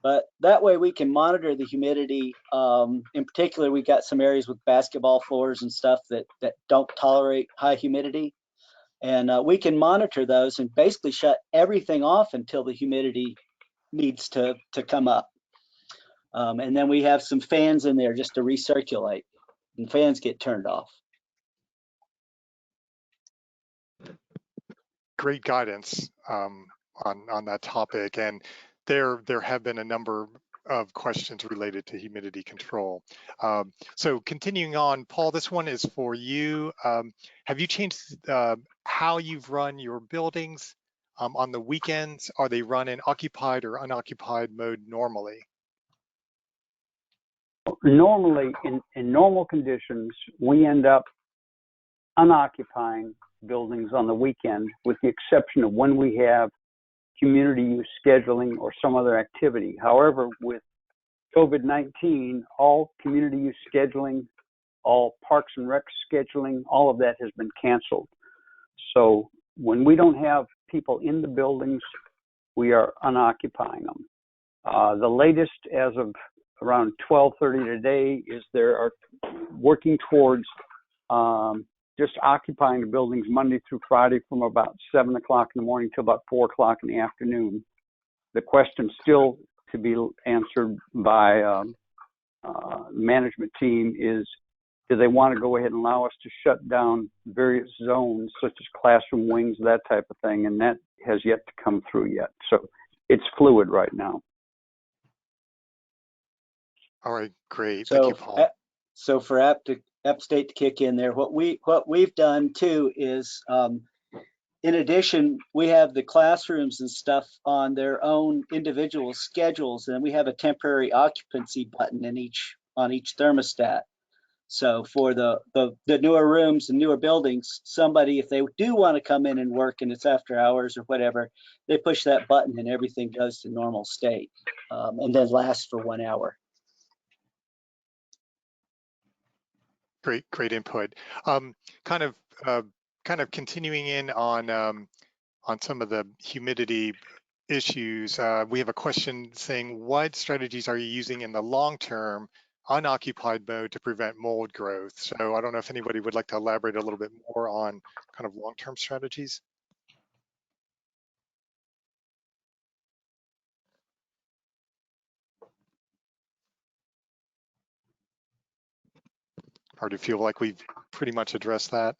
Speaker 4: but that way we can monitor the humidity. In particular, we got some areas with basketball floors and stuff that don't tolerate high humidity. And we can monitor those and basically shut everything off until the humidity needs to come up. And then we have some fans in there just to recirculate, and fans get turned off.
Speaker 1: Great guidance on that topic, and there have been a number of questions related to humidity control. So continuing on, Paul, this one is for you. Have you changed how you've run your buildings on the weekends? Are they run in occupied or unoccupied mode normally?
Speaker 2: Normally, in normal conditions, we end up unoccupying buildings on the weekend, with the exception of when we have community use scheduling or some other activity. However, with COVID-19, all community use scheduling, all parks and rec scheduling, all of that has been canceled. So when we don't have people in the buildings, we are unoccupying them. The latest, as of around 12:30 today, is they are working towards just occupying the buildings Monday through Friday from about 7 o'clock in the morning till about 4 o'clock in the afternoon. The question still to be answered by management team is, do they want to go ahead and allow us to shut down various zones such as classroom wings, that type of thing, and that has yet to come through yet. So it's fluid right now.
Speaker 1: All right, great. Thank you, Paul.
Speaker 4: So for App State to kick in there, what we've done too is in addition, we have the classrooms and stuff on their own individual schedules, and we have a temporary occupancy button on each thermostat. So for the newer rooms and newer buildings, somebody, if they do want to come in and work and it's after hours or whatever, they push that button and everything goes to normal state, and then lasts for 1 hour.
Speaker 1: Great input. Kind of continuing in on some of the humidity issues. We have a question saying, what strategies are you using in the long term unoccupied mode to prevent mold growth? So I don't know if anybody would like to elaborate a little bit more on kind of long-term strategies. Or do you feel like we've pretty much addressed that?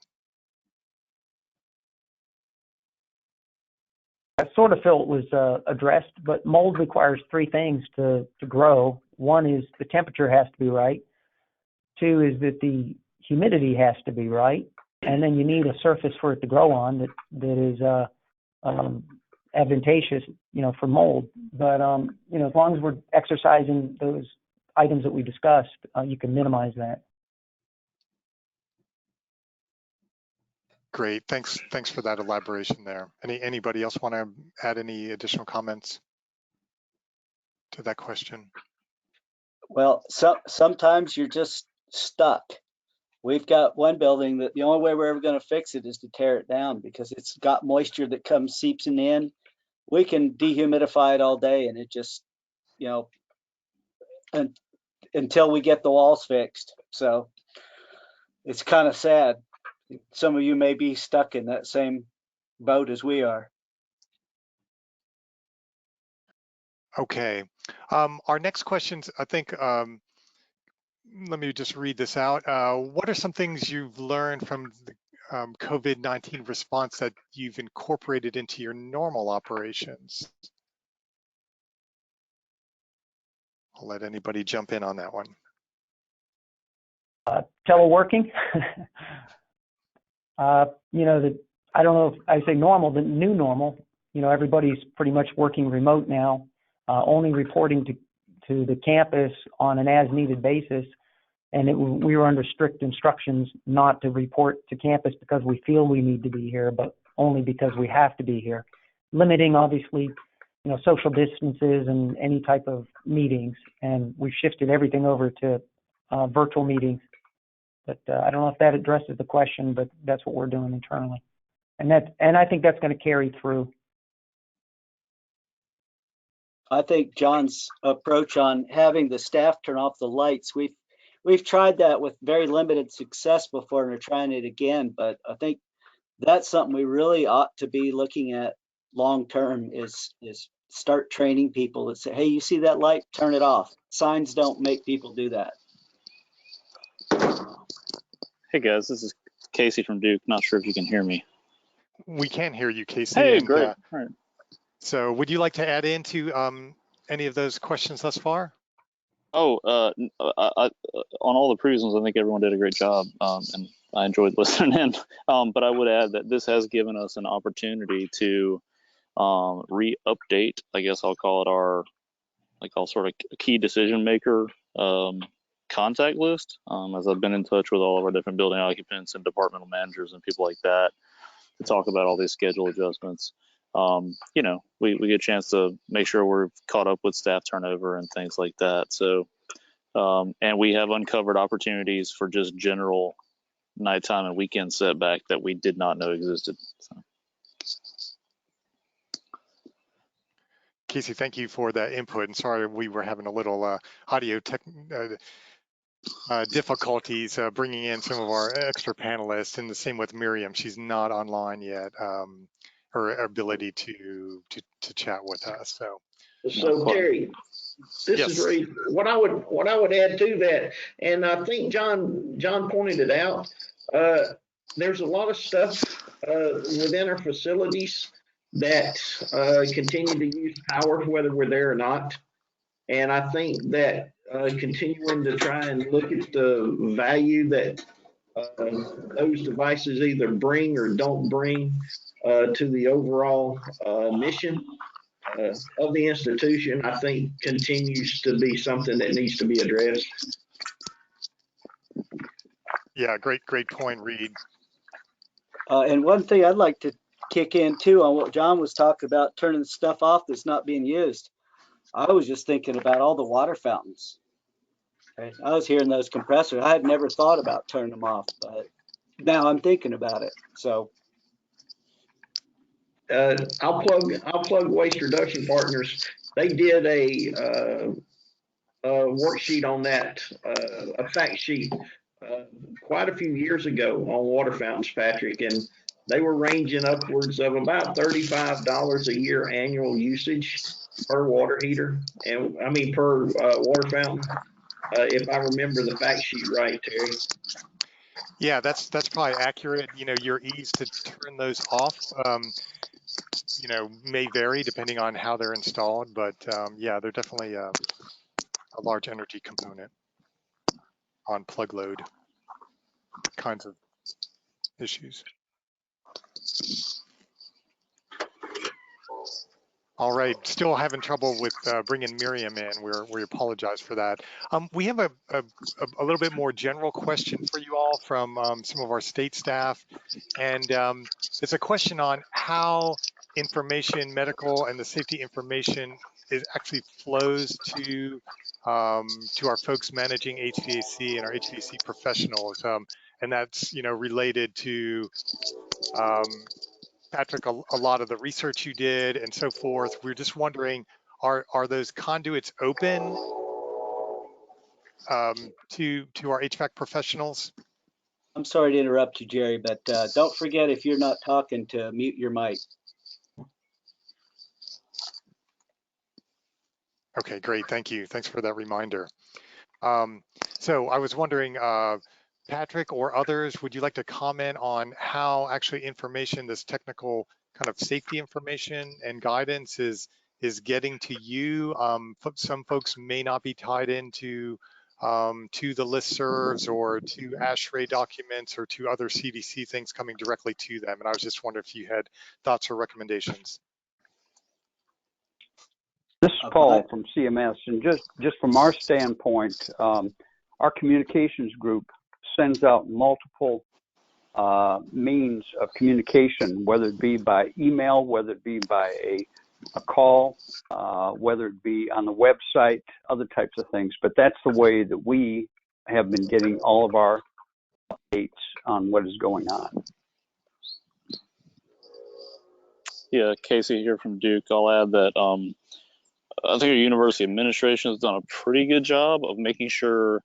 Speaker 3: I sort of felt it was addressed, but mold requires 3 things to grow. One is the temperature has to be right. 2 is that the humidity has to be right. And then you need a surface for it to grow on that is advantageous, for mold. But, as long as we're exercising those items that we discussed, you can minimize that.
Speaker 1: Great, thanks for that elaboration there. Anybody else want to add any additional comments to that question?
Speaker 4: Well, sometimes you're just stuck. We've got one building that the only way we're ever going to fix it is to tear it down because it's got moisture that comes seeping in. We can dehumidify it all day and it just, until we get the walls fixed. So it's kind of sad. Some of you may be stuck in that same boat as we are.
Speaker 1: Okay, our next questions, I think, let me just read this out. What are some things you've learned from the COVID-19 response that you've incorporated into your normal operations? I'll let anybody jump in on that one.
Speaker 3: Teleworking. I don't know if I say normal, the new normal. Everybody's pretty much working remote now, only reporting to the campus on an as-needed basis. And we were under strict instructions not to report to campus because we feel we need to be here, but only because we have to be here. Limiting, obviously, social distances and any type of meetings. And we've shifted everything over to virtual meetings. But I don't know if that addresses the question, but that's what we're doing internally. And I think that's going to carry through.
Speaker 4: I think John's approach on having the staff turn off the lights, we've tried that with very limited success before and are trying it again, but I think that's something we really ought to be looking at long term is start training people that say, hey, you see that light, turn it off. Signs don't make people do that.
Speaker 6: Hey guys, this is Casey from Duke. Not sure if you can hear me.
Speaker 1: We can hear you, Casey.
Speaker 6: Hey, great. All right.
Speaker 1: So would you like to add into any of those questions thus far?
Speaker 6: Oh, on all the previous ones, I think everyone did a great job, and I enjoyed listening in. But I would add that this has given us an opportunity to re-update, I guess I'll call it sort of a key decision maker contact list, as I've been in touch with all of our different building occupants and departmental managers and people like that to talk about all these schedule adjustments. We get a chance to make sure we're caught up with staff turnover and things like that. So, and we have uncovered opportunities for just general nighttime and weekend setback that we did not know existed. So.
Speaker 1: Casey, thank you for that input. And sorry, we were having a little audio difficulties bringing in some of our extra panelists, and the same with Miriam. She's not online yet. Her ability to chat with us.
Speaker 5: So Terry, this
Speaker 1: yes.
Speaker 5: is really what I would add to that, and I think John pointed it out. There's a lot of stuff within our facilities that continue to use power, whether we're there or not. And I think that continuing to try and look at the value that those devices either bring or don't bring to the overall mission of the institution, I think continues to be something that needs to be addressed.
Speaker 1: Yeah, great point, Reed.
Speaker 4: And one thing I'd like to kick in too on what John was talking about, turning stuff off that's not being used. I was just thinking about all the water fountains. Right? I was hearing those compressors. I had never thought about turning them off, but now I'm thinking about it. So
Speaker 5: I'll plug Waste Reduction Partners. They did a worksheet on that, a fact sheet, quite a few years ago on water fountains, Patrick, and they were ranging upwards of about $35 a year annual usage per water heater, and I mean per water fountain, if I remember the fact sheet right, Terry.
Speaker 1: Yeah, that's probably accurate. You know, your ease to turn those off, you know, may vary depending on how they're installed, but yeah, they're definitely a large energy component on plug load kinds of issues. All right, still having trouble with bringing Miriam in. We apologize for that. We have a little bit more general question for you all from some of our state staff. And it's a question on how information, medical and the safety information is actually flows to our folks managing HVAC and our HVAC professionals. And that's, you know, related to Patrick, a lot of the research you did and so forth. We're just wondering, are those conduits open to our HVAC professionals?
Speaker 4: I'm sorry to interrupt you, Jerry, but don't forget, if you're not talking, to mute your mic.
Speaker 1: Okay, great. Thank you. Thanks for that reminder. So I was wondering, Patrick or others, would you like to comment on how actually information, this technical kind of safety information and guidance is getting to you? Some folks may not be tied into to the listservs or to ASHRAE documents or to other CDC things coming directly to them. And I was just wondering if you had thoughts or recommendations.
Speaker 2: This is Paul from CMS, and just from our standpoint, our communications group sends out multiple means of communication, whether it be by email, whether it be by a call, whether it be on the website, other types of things. But that's the way that we have been getting all of our updates on what is going on.
Speaker 6: Yeah, Casey here from Duke. I'll add that I think our university administration has done a pretty good job of making sure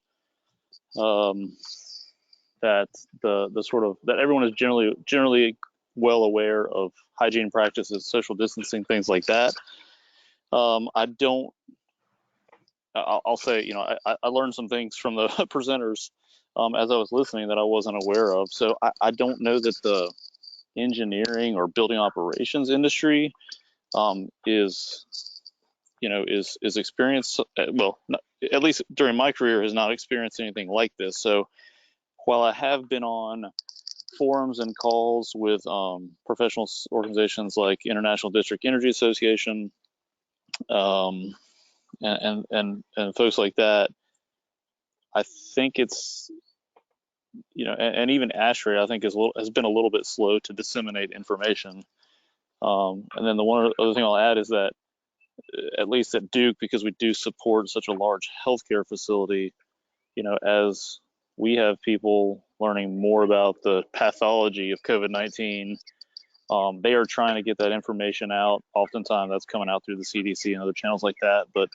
Speaker 6: that the sort of that everyone is generally well aware of hygiene practices, social distancing, things like that. I'll say, you know, I learned some things from the presenters as I was listening that I wasn't aware of. So I don't know that the engineering or building operations industry is experienced, well, not, at least during my career, has not experienced anything like this. So while I have been on forums and calls with professional organizations like International District Energy Association and folks like that, I think it's, you know, and even ASHRAE, I think has been a little bit slow to disseminate information. And then the one other thing I'll add is that at least at Duke, because we do support such a large healthcare facility, you know, as we have people learning more about the pathology of COVID-19, they are trying to get that information out. Oftentimes that's coming out through the CDC and other channels like that. But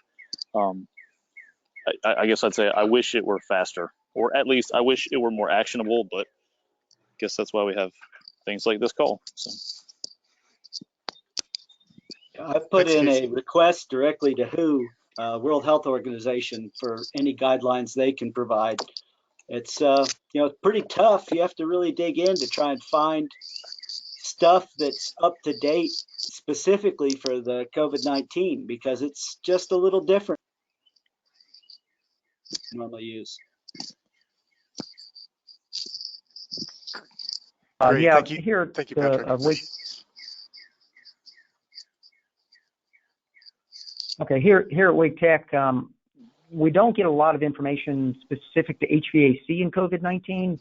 Speaker 6: I guess I'd say I wish it were faster, or at least I wish it were more actionable, but I guess that's why we have things like this call. So.
Speaker 4: I put in a request directly to WHO, World Health Organization, for any guidelines they can provide. It's you know, pretty tough. You have to really dig in to try and find stuff that's up to date specifically for the COVID-19, because it's just a little different than normally use.
Speaker 1: Great,
Speaker 3: yeah,
Speaker 1: thank you.
Speaker 3: here
Speaker 1: Thank you, Patrick.
Speaker 3: Okay, here at Wake Tech, we don't get a lot of information specific to HVAC in COVID-19.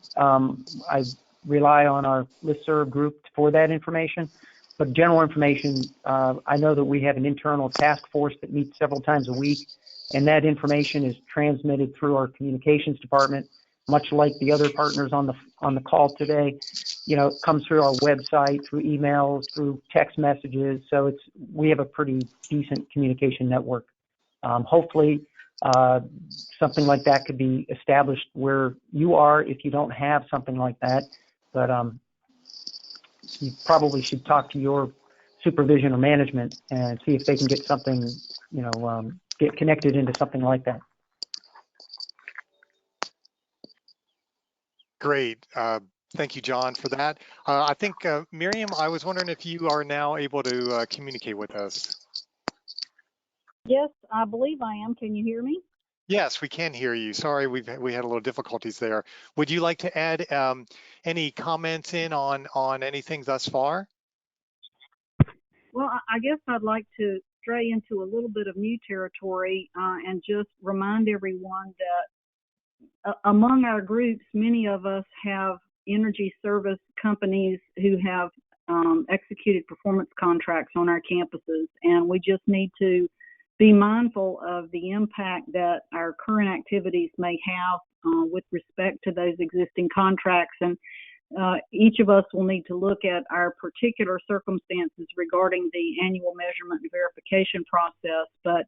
Speaker 3: I rely on our listserv group for that information, but general information, I know that we have an internal task force that meets several times a week, and that information is transmitted through our communications department, much like the other partners on the call today. You know, it comes through our website, through emails, through text messages. So we have a pretty decent communication network. Hopefully, something like that could be established where you are if you don't have something like that. But you probably should talk to your supervision or management and see if they can get something, you know, get connected into something like that.
Speaker 1: Great. Thank you, John, for that. I think, Miriam, I was wondering if you are now able to communicate with us.
Speaker 7: Yes, I believe I am. Can you hear me?
Speaker 1: Yes, we can hear you. Sorry, we had a little difficulties there. Would you like to add any comments in on anything thus far?
Speaker 7: Well, I guess I'd like to stray into a little bit of new territory and just remind everyone that among our groups, many of us have energy service companies who have executed performance contracts on our campuses, and we just need to be mindful of the impact that our current activities may have with respect to those existing contracts. And each of us will need to look at our particular circumstances regarding the annual measurement and verification process, but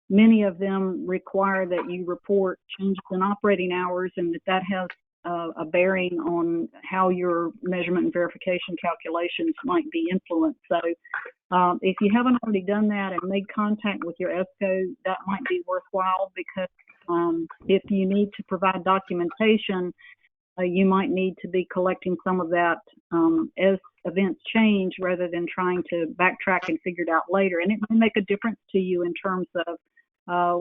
Speaker 7: many of them require that you report changes in operating hours, and that has a bearing on how your measurement and verification calculations might be influenced. So if you haven't already done that and made contact with your ESCO, that might be worthwhile, because if you need to provide documentation, you might need to be collecting some of that as events change, rather than trying to backtrack and figure it out later. And it may make a difference to you in terms of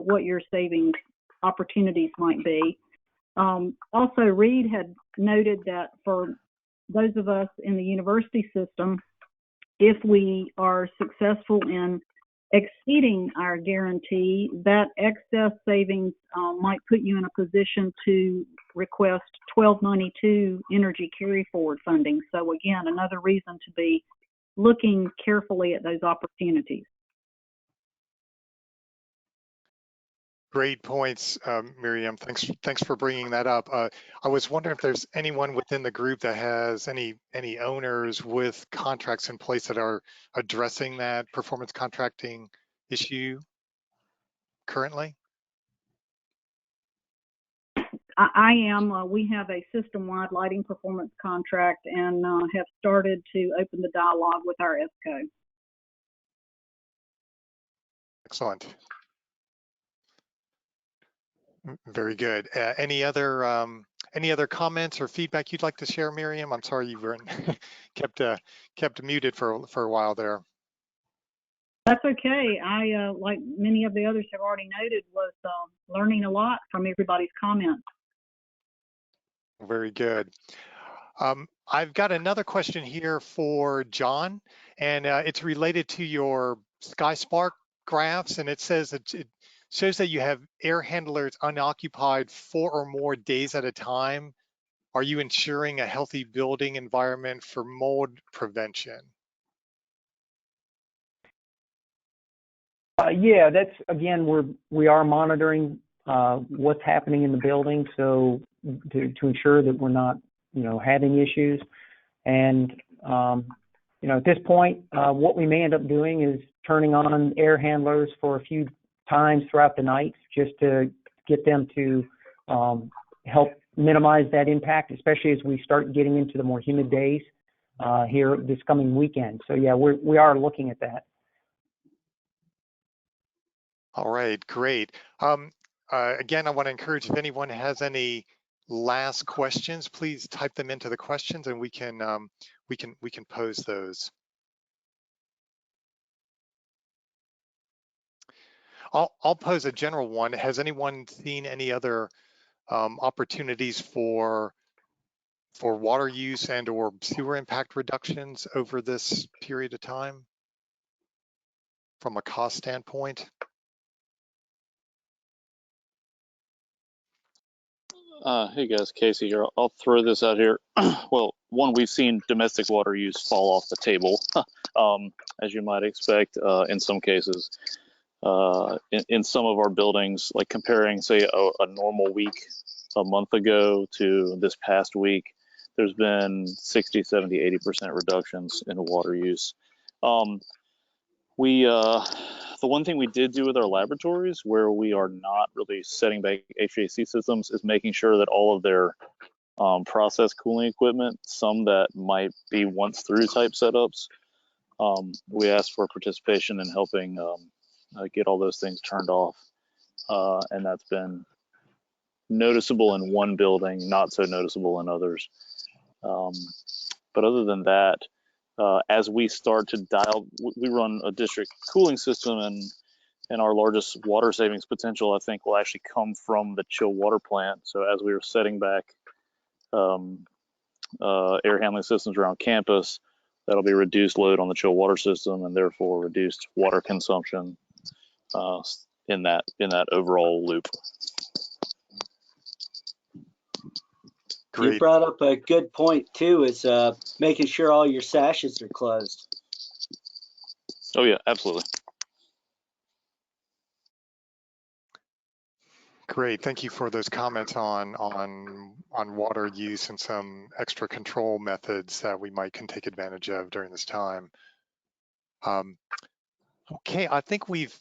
Speaker 7: what your savings opportunities might be. Also, Reed had noted that for those of us in the university system, if we are successful in exceeding our guarantee, that excess savings might put you in a position to request 1292 energy carry forward funding. So again, another reason to be looking carefully at those opportunities.
Speaker 1: Great points, Miriam. Thanks for bringing that up. I was wondering if there's anyone within the group that has any owners with contracts in place that are addressing that performance contracting issue currently.
Speaker 7: I am. We have a system-wide lighting performance contract and have started to open the dialogue with our ESCO.
Speaker 1: Excellent. Very good. Any other comments or feedback you'd like to share, Miriam? I'm sorry you weren't kept muted for a while there.
Speaker 7: That's okay. I, like many of the others have already noted, was learning a lot from everybody's comments.
Speaker 1: Very good. I've got another question here for John, and it's related to your SkySpark graphs, and it says that it shows that you have air handlers unoccupied 4 or more days at a time. Are you ensuring a healthy building environment for mold prevention?
Speaker 3: Yeah, that's, again, we are monitoring what's happening in the building, so to ensure that we're not, having issues. And at this point, what we may end up doing is turning on air handlers for a few times throughout the night, just to get them to help minimize that impact, especially as we start getting into the more humid days here this coming weekend. So yeah, we are looking at that.
Speaker 1: All right, great. Again, I want to encourage, if anyone has any last questions, please type them into the questions, and we can pose those. I'll pose a general one. Has anyone seen any other opportunities for water use and or sewer impact reductions over this period of time from a cost standpoint?
Speaker 6: Hey guys, Casey here. I'll throw this out here. Well, one, we've seen domestic water use fall off the table, as you might expect in some cases. In some of our buildings, like comparing, say, a normal week a month ago to this past week, there's been 60, 70, 80% reductions in water use. The one thing we did do with our laboratories, where we are not really setting back HVAC systems, is making sure that all of their process cooling equipment, some that might be once through type setups, we asked for participation in helping get all those things turned off. And that's been noticeable in one building, not so noticeable in others. But other than that, as we start to dial, we run a district cooling system, and our largest water savings potential, I think, will actually come from the chill water plant. So as we were setting back air handling systems around campus, that'll be reduced load on the chill water system, and therefore reduced water consumption in that overall loop.
Speaker 4: Great. You brought up a good point too, is making sure all your sashes are closed.
Speaker 6: Oh yeah, absolutely.
Speaker 1: Great, thank you for those comments on water use and some extra control methods that we can take advantage of during this time. Okay, I think we've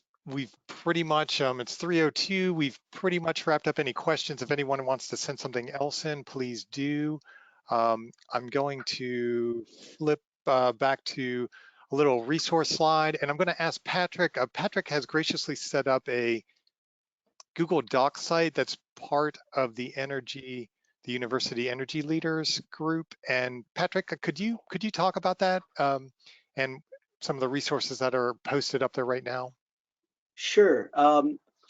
Speaker 1: pretty much, it's 3:02, we've pretty much wrapped up any questions. If anyone wants to send something else in, please do. I'm going to flip back to a little resource slide, and I'm going to ask Patrick. Patrick has graciously set up a Google Docs site that's part of the University Energy Leaders group. And Patrick, could you talk about that and some of the resources that are posted up there right now?
Speaker 4: Sure.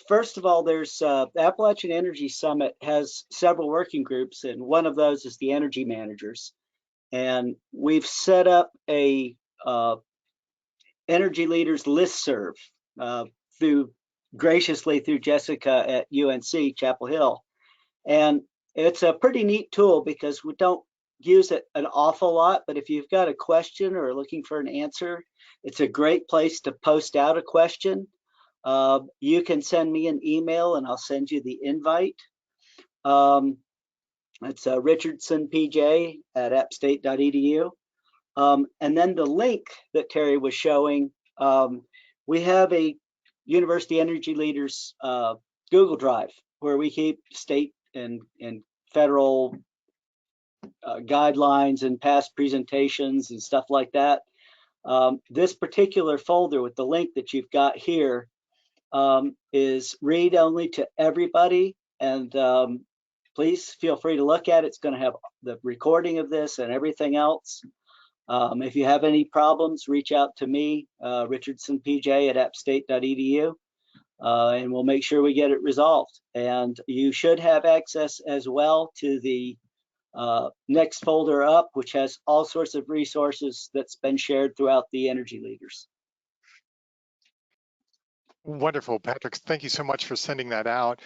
Speaker 4: First of all, there's the Appalachian Energy Summit has several working groups, and one of those is the energy managers. And we've set up a energy leaders listserv graciously through Jessica at UNC Chapel Hill. And it's a pretty neat tool because we don't use it an awful lot, but if you've got a question or looking for an answer, it's a great place to post out a question. You can send me an email and I'll send you the invite. It's richardsonpj@appstate.edu. And then the link that Terry was showing, we have a University Energy Leaders Google Drive where we keep state and federal guidelines and past presentations and stuff like that. This particular folder with the link that you've got here is read only to everybody, and please feel free to look at it. It's going to have the recording of this and everything else. If you have any problems, reach out to me, richardsonpj@appstate.edu, and we'll make sure we get it resolved. And you should have access as well to the next folder up, which has all sorts of resources that's been shared throughout the energy leaders.
Speaker 1: Wonderful, Patrick. Thank you so much for sending that out.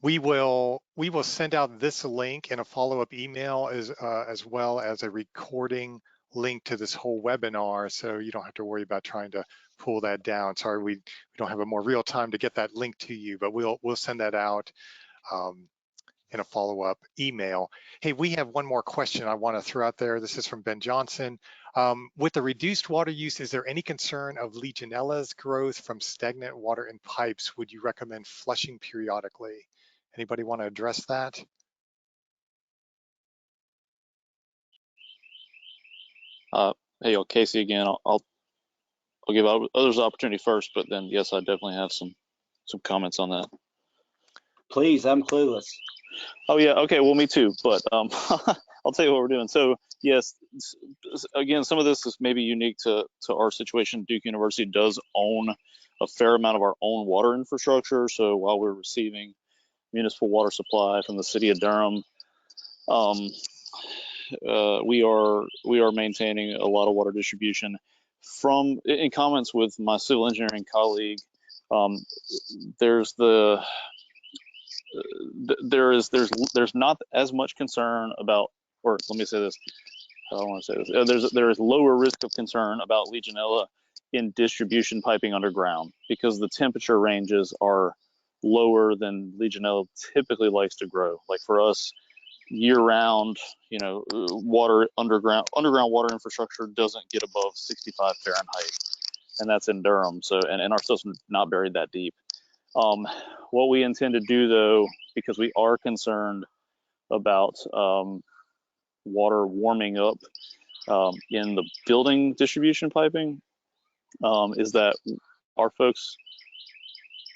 Speaker 1: We will send out this link in a follow-up email as well as a recording link to this whole webinar, so you don't have to worry about trying to pull that down. Sorry, we don't have a more real time to get that link to you, but we'll send that out in a follow-up email. Hey, we have one more question I want to throw out there. This is from Ben Johnson. With the reduced water use, is there any concern of Legionella's growth from stagnant water in pipes? Would you recommend flushing periodically? Anybody want to address that?
Speaker 6: Hey, Casey again. I'll give others the opportunity first, but then yes, I definitely have some comments on that.
Speaker 4: Please, I'm clueless.
Speaker 6: Oh yeah, okay, well me too, but I'll tell you what we're doing. So yes, again, some of this is maybe unique to our situation. Duke University does own a fair amount of our own water infrastructure. So while we're receiving municipal water supply from the city of Durham, we are maintaining a lot of water distribution. In comments with my civil engineering colleague, there's the there's not as much concern about, or let me say this, I don't want to say this. There is lower risk of concern about Legionella in distribution piping underground because the temperature ranges are lower than Legionella typically likes to grow. Like for us, year-round, water underground water infrastructure doesn't get above 65 Fahrenheit, and that's in Durham. So, and our system's not buried that deep. What we intend to do, though, because we are concerned about water warming up in the building distribution piping, is that our folks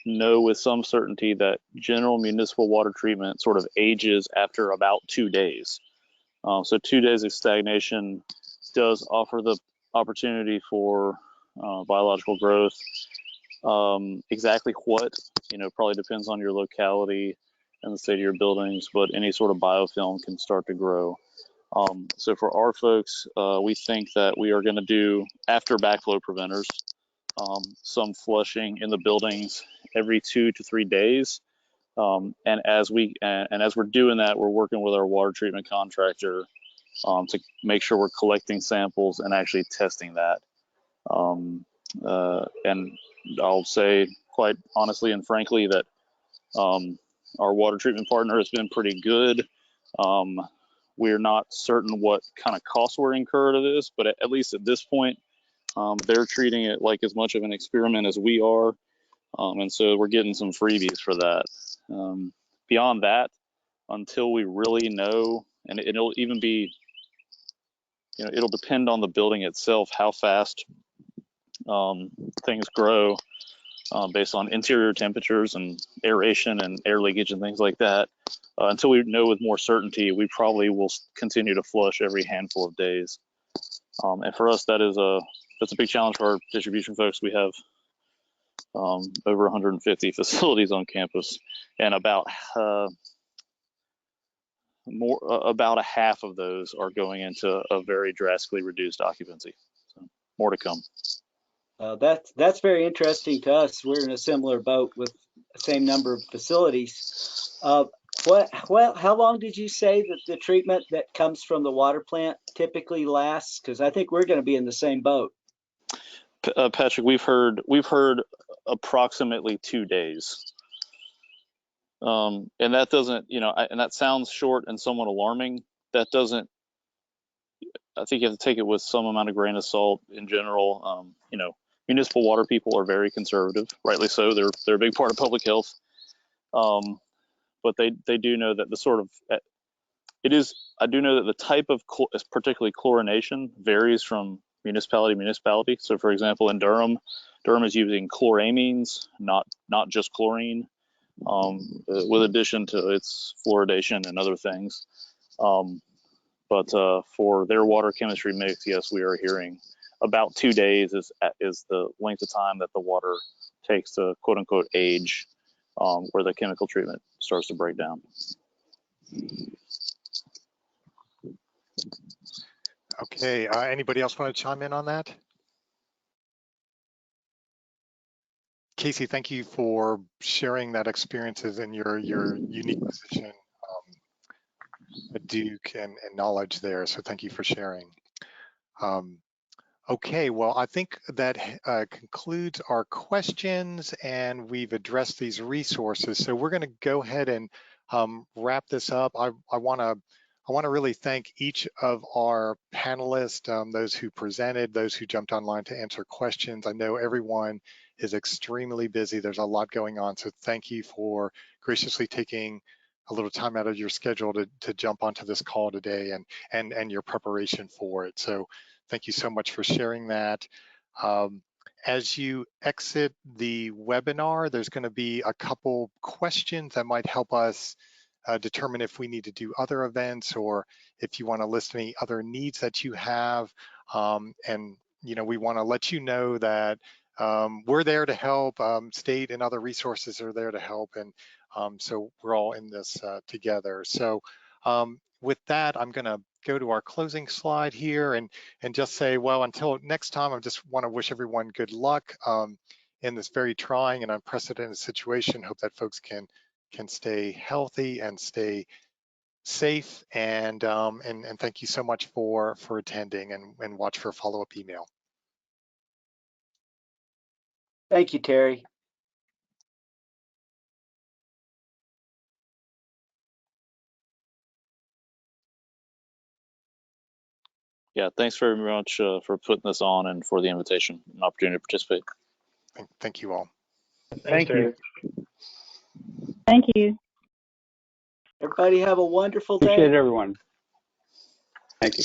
Speaker 6: know with some certainty that general municipal water treatment sort of ages after about 2 days. So 2 days of stagnation does offer the opportunity for biological growth. Exactly what, probably depends on your locality and the state of your buildings, but any sort of biofilm can start to grow. So for our folks, we think that we are going to do, after backflow preventers, some flushing in the buildings every 2 to 3 days. And as we're doing that, we're working with our water treatment contractor to make sure we're collecting samples and actually testing that. And I'll say quite honestly and frankly that our water treatment partner has been pretty good. We're not certain what kind of costs were incurred of this, but at least at this point, they're treating it like as much of an experiment as we are. And so we're getting some freebies for that. Beyond that, until we really know, and it'll even be, it'll depend on the building itself, how fast things grow based on interior temperatures and aeration and air leakage and things like that. Until we know with more certainty, we probably will continue to flush every handful of days. And for us, that's a big challenge for our distribution folks. We have over 150 facilities on campus, and about a half of those are going into a very drastically reduced occupancy. So more to come.
Speaker 4: That's very interesting to us. We're in a similar boat with the same number of facilities. How long did you say that the treatment that comes from the water plant typically lasts? Because I think we're going to be in the same boat.
Speaker 6: Patrick, we've heard approximately 2 days, and that doesn't, and that sounds short and somewhat alarming. That doesn't. I think you have to take it with some amount of grain of salt. In general, municipal water people are very conservative, rightly so. They're a big part of public health. But they do know that the sort of I do know that the type of particularly chlorination varies from municipality to municipality. So for example, in Durham is using chloramines, not just chlorine, with addition to its fluoridation and other things. But for their water chemistry mix, yes, we are hearing about 2 days is the length of time that the water takes to quote unquote age, where the chemical treatment starts to break down.
Speaker 1: Okay, anybody else want to chime in on that? Casey, thank you for sharing that experiences in your unique position at Duke and knowledge there. So thank you for sharing. Okay, well, I think that concludes our questions, and we've addressed these resources. So we're going to go ahead and wrap this up. I want to really thank each of our panelists, those who presented, those who jumped online to answer questions. I know everyone is extremely busy. There's a lot going on, so thank you for graciously taking a little time out of your schedule to jump onto this call today and your preparation for it. So thank you so much for sharing that. As you exit the webinar, there's going to be a couple questions that might help us determine if we need to do other events or if you want to list any other needs that you have. And we want to let you know that we're there to help. State and other resources are there to help, and so we're all in this together. So with that, I'm going to go to our closing slide here and just say, well, until next time, I just want to wish everyone good luck in this very trying and unprecedented situation. Hope that folks can can stay healthy and stay safe. And thank you so much for attending, and watch for a follow-up email.
Speaker 4: Thank you, Terry.
Speaker 6: Yeah, thanks very much for putting this on and for the invitation and opportunity to participate.
Speaker 1: Thank you all.
Speaker 3: Thank you.
Speaker 7: Thank you.
Speaker 4: Everybody have a wonderful day.
Speaker 2: Appreciate everyone. Thank you.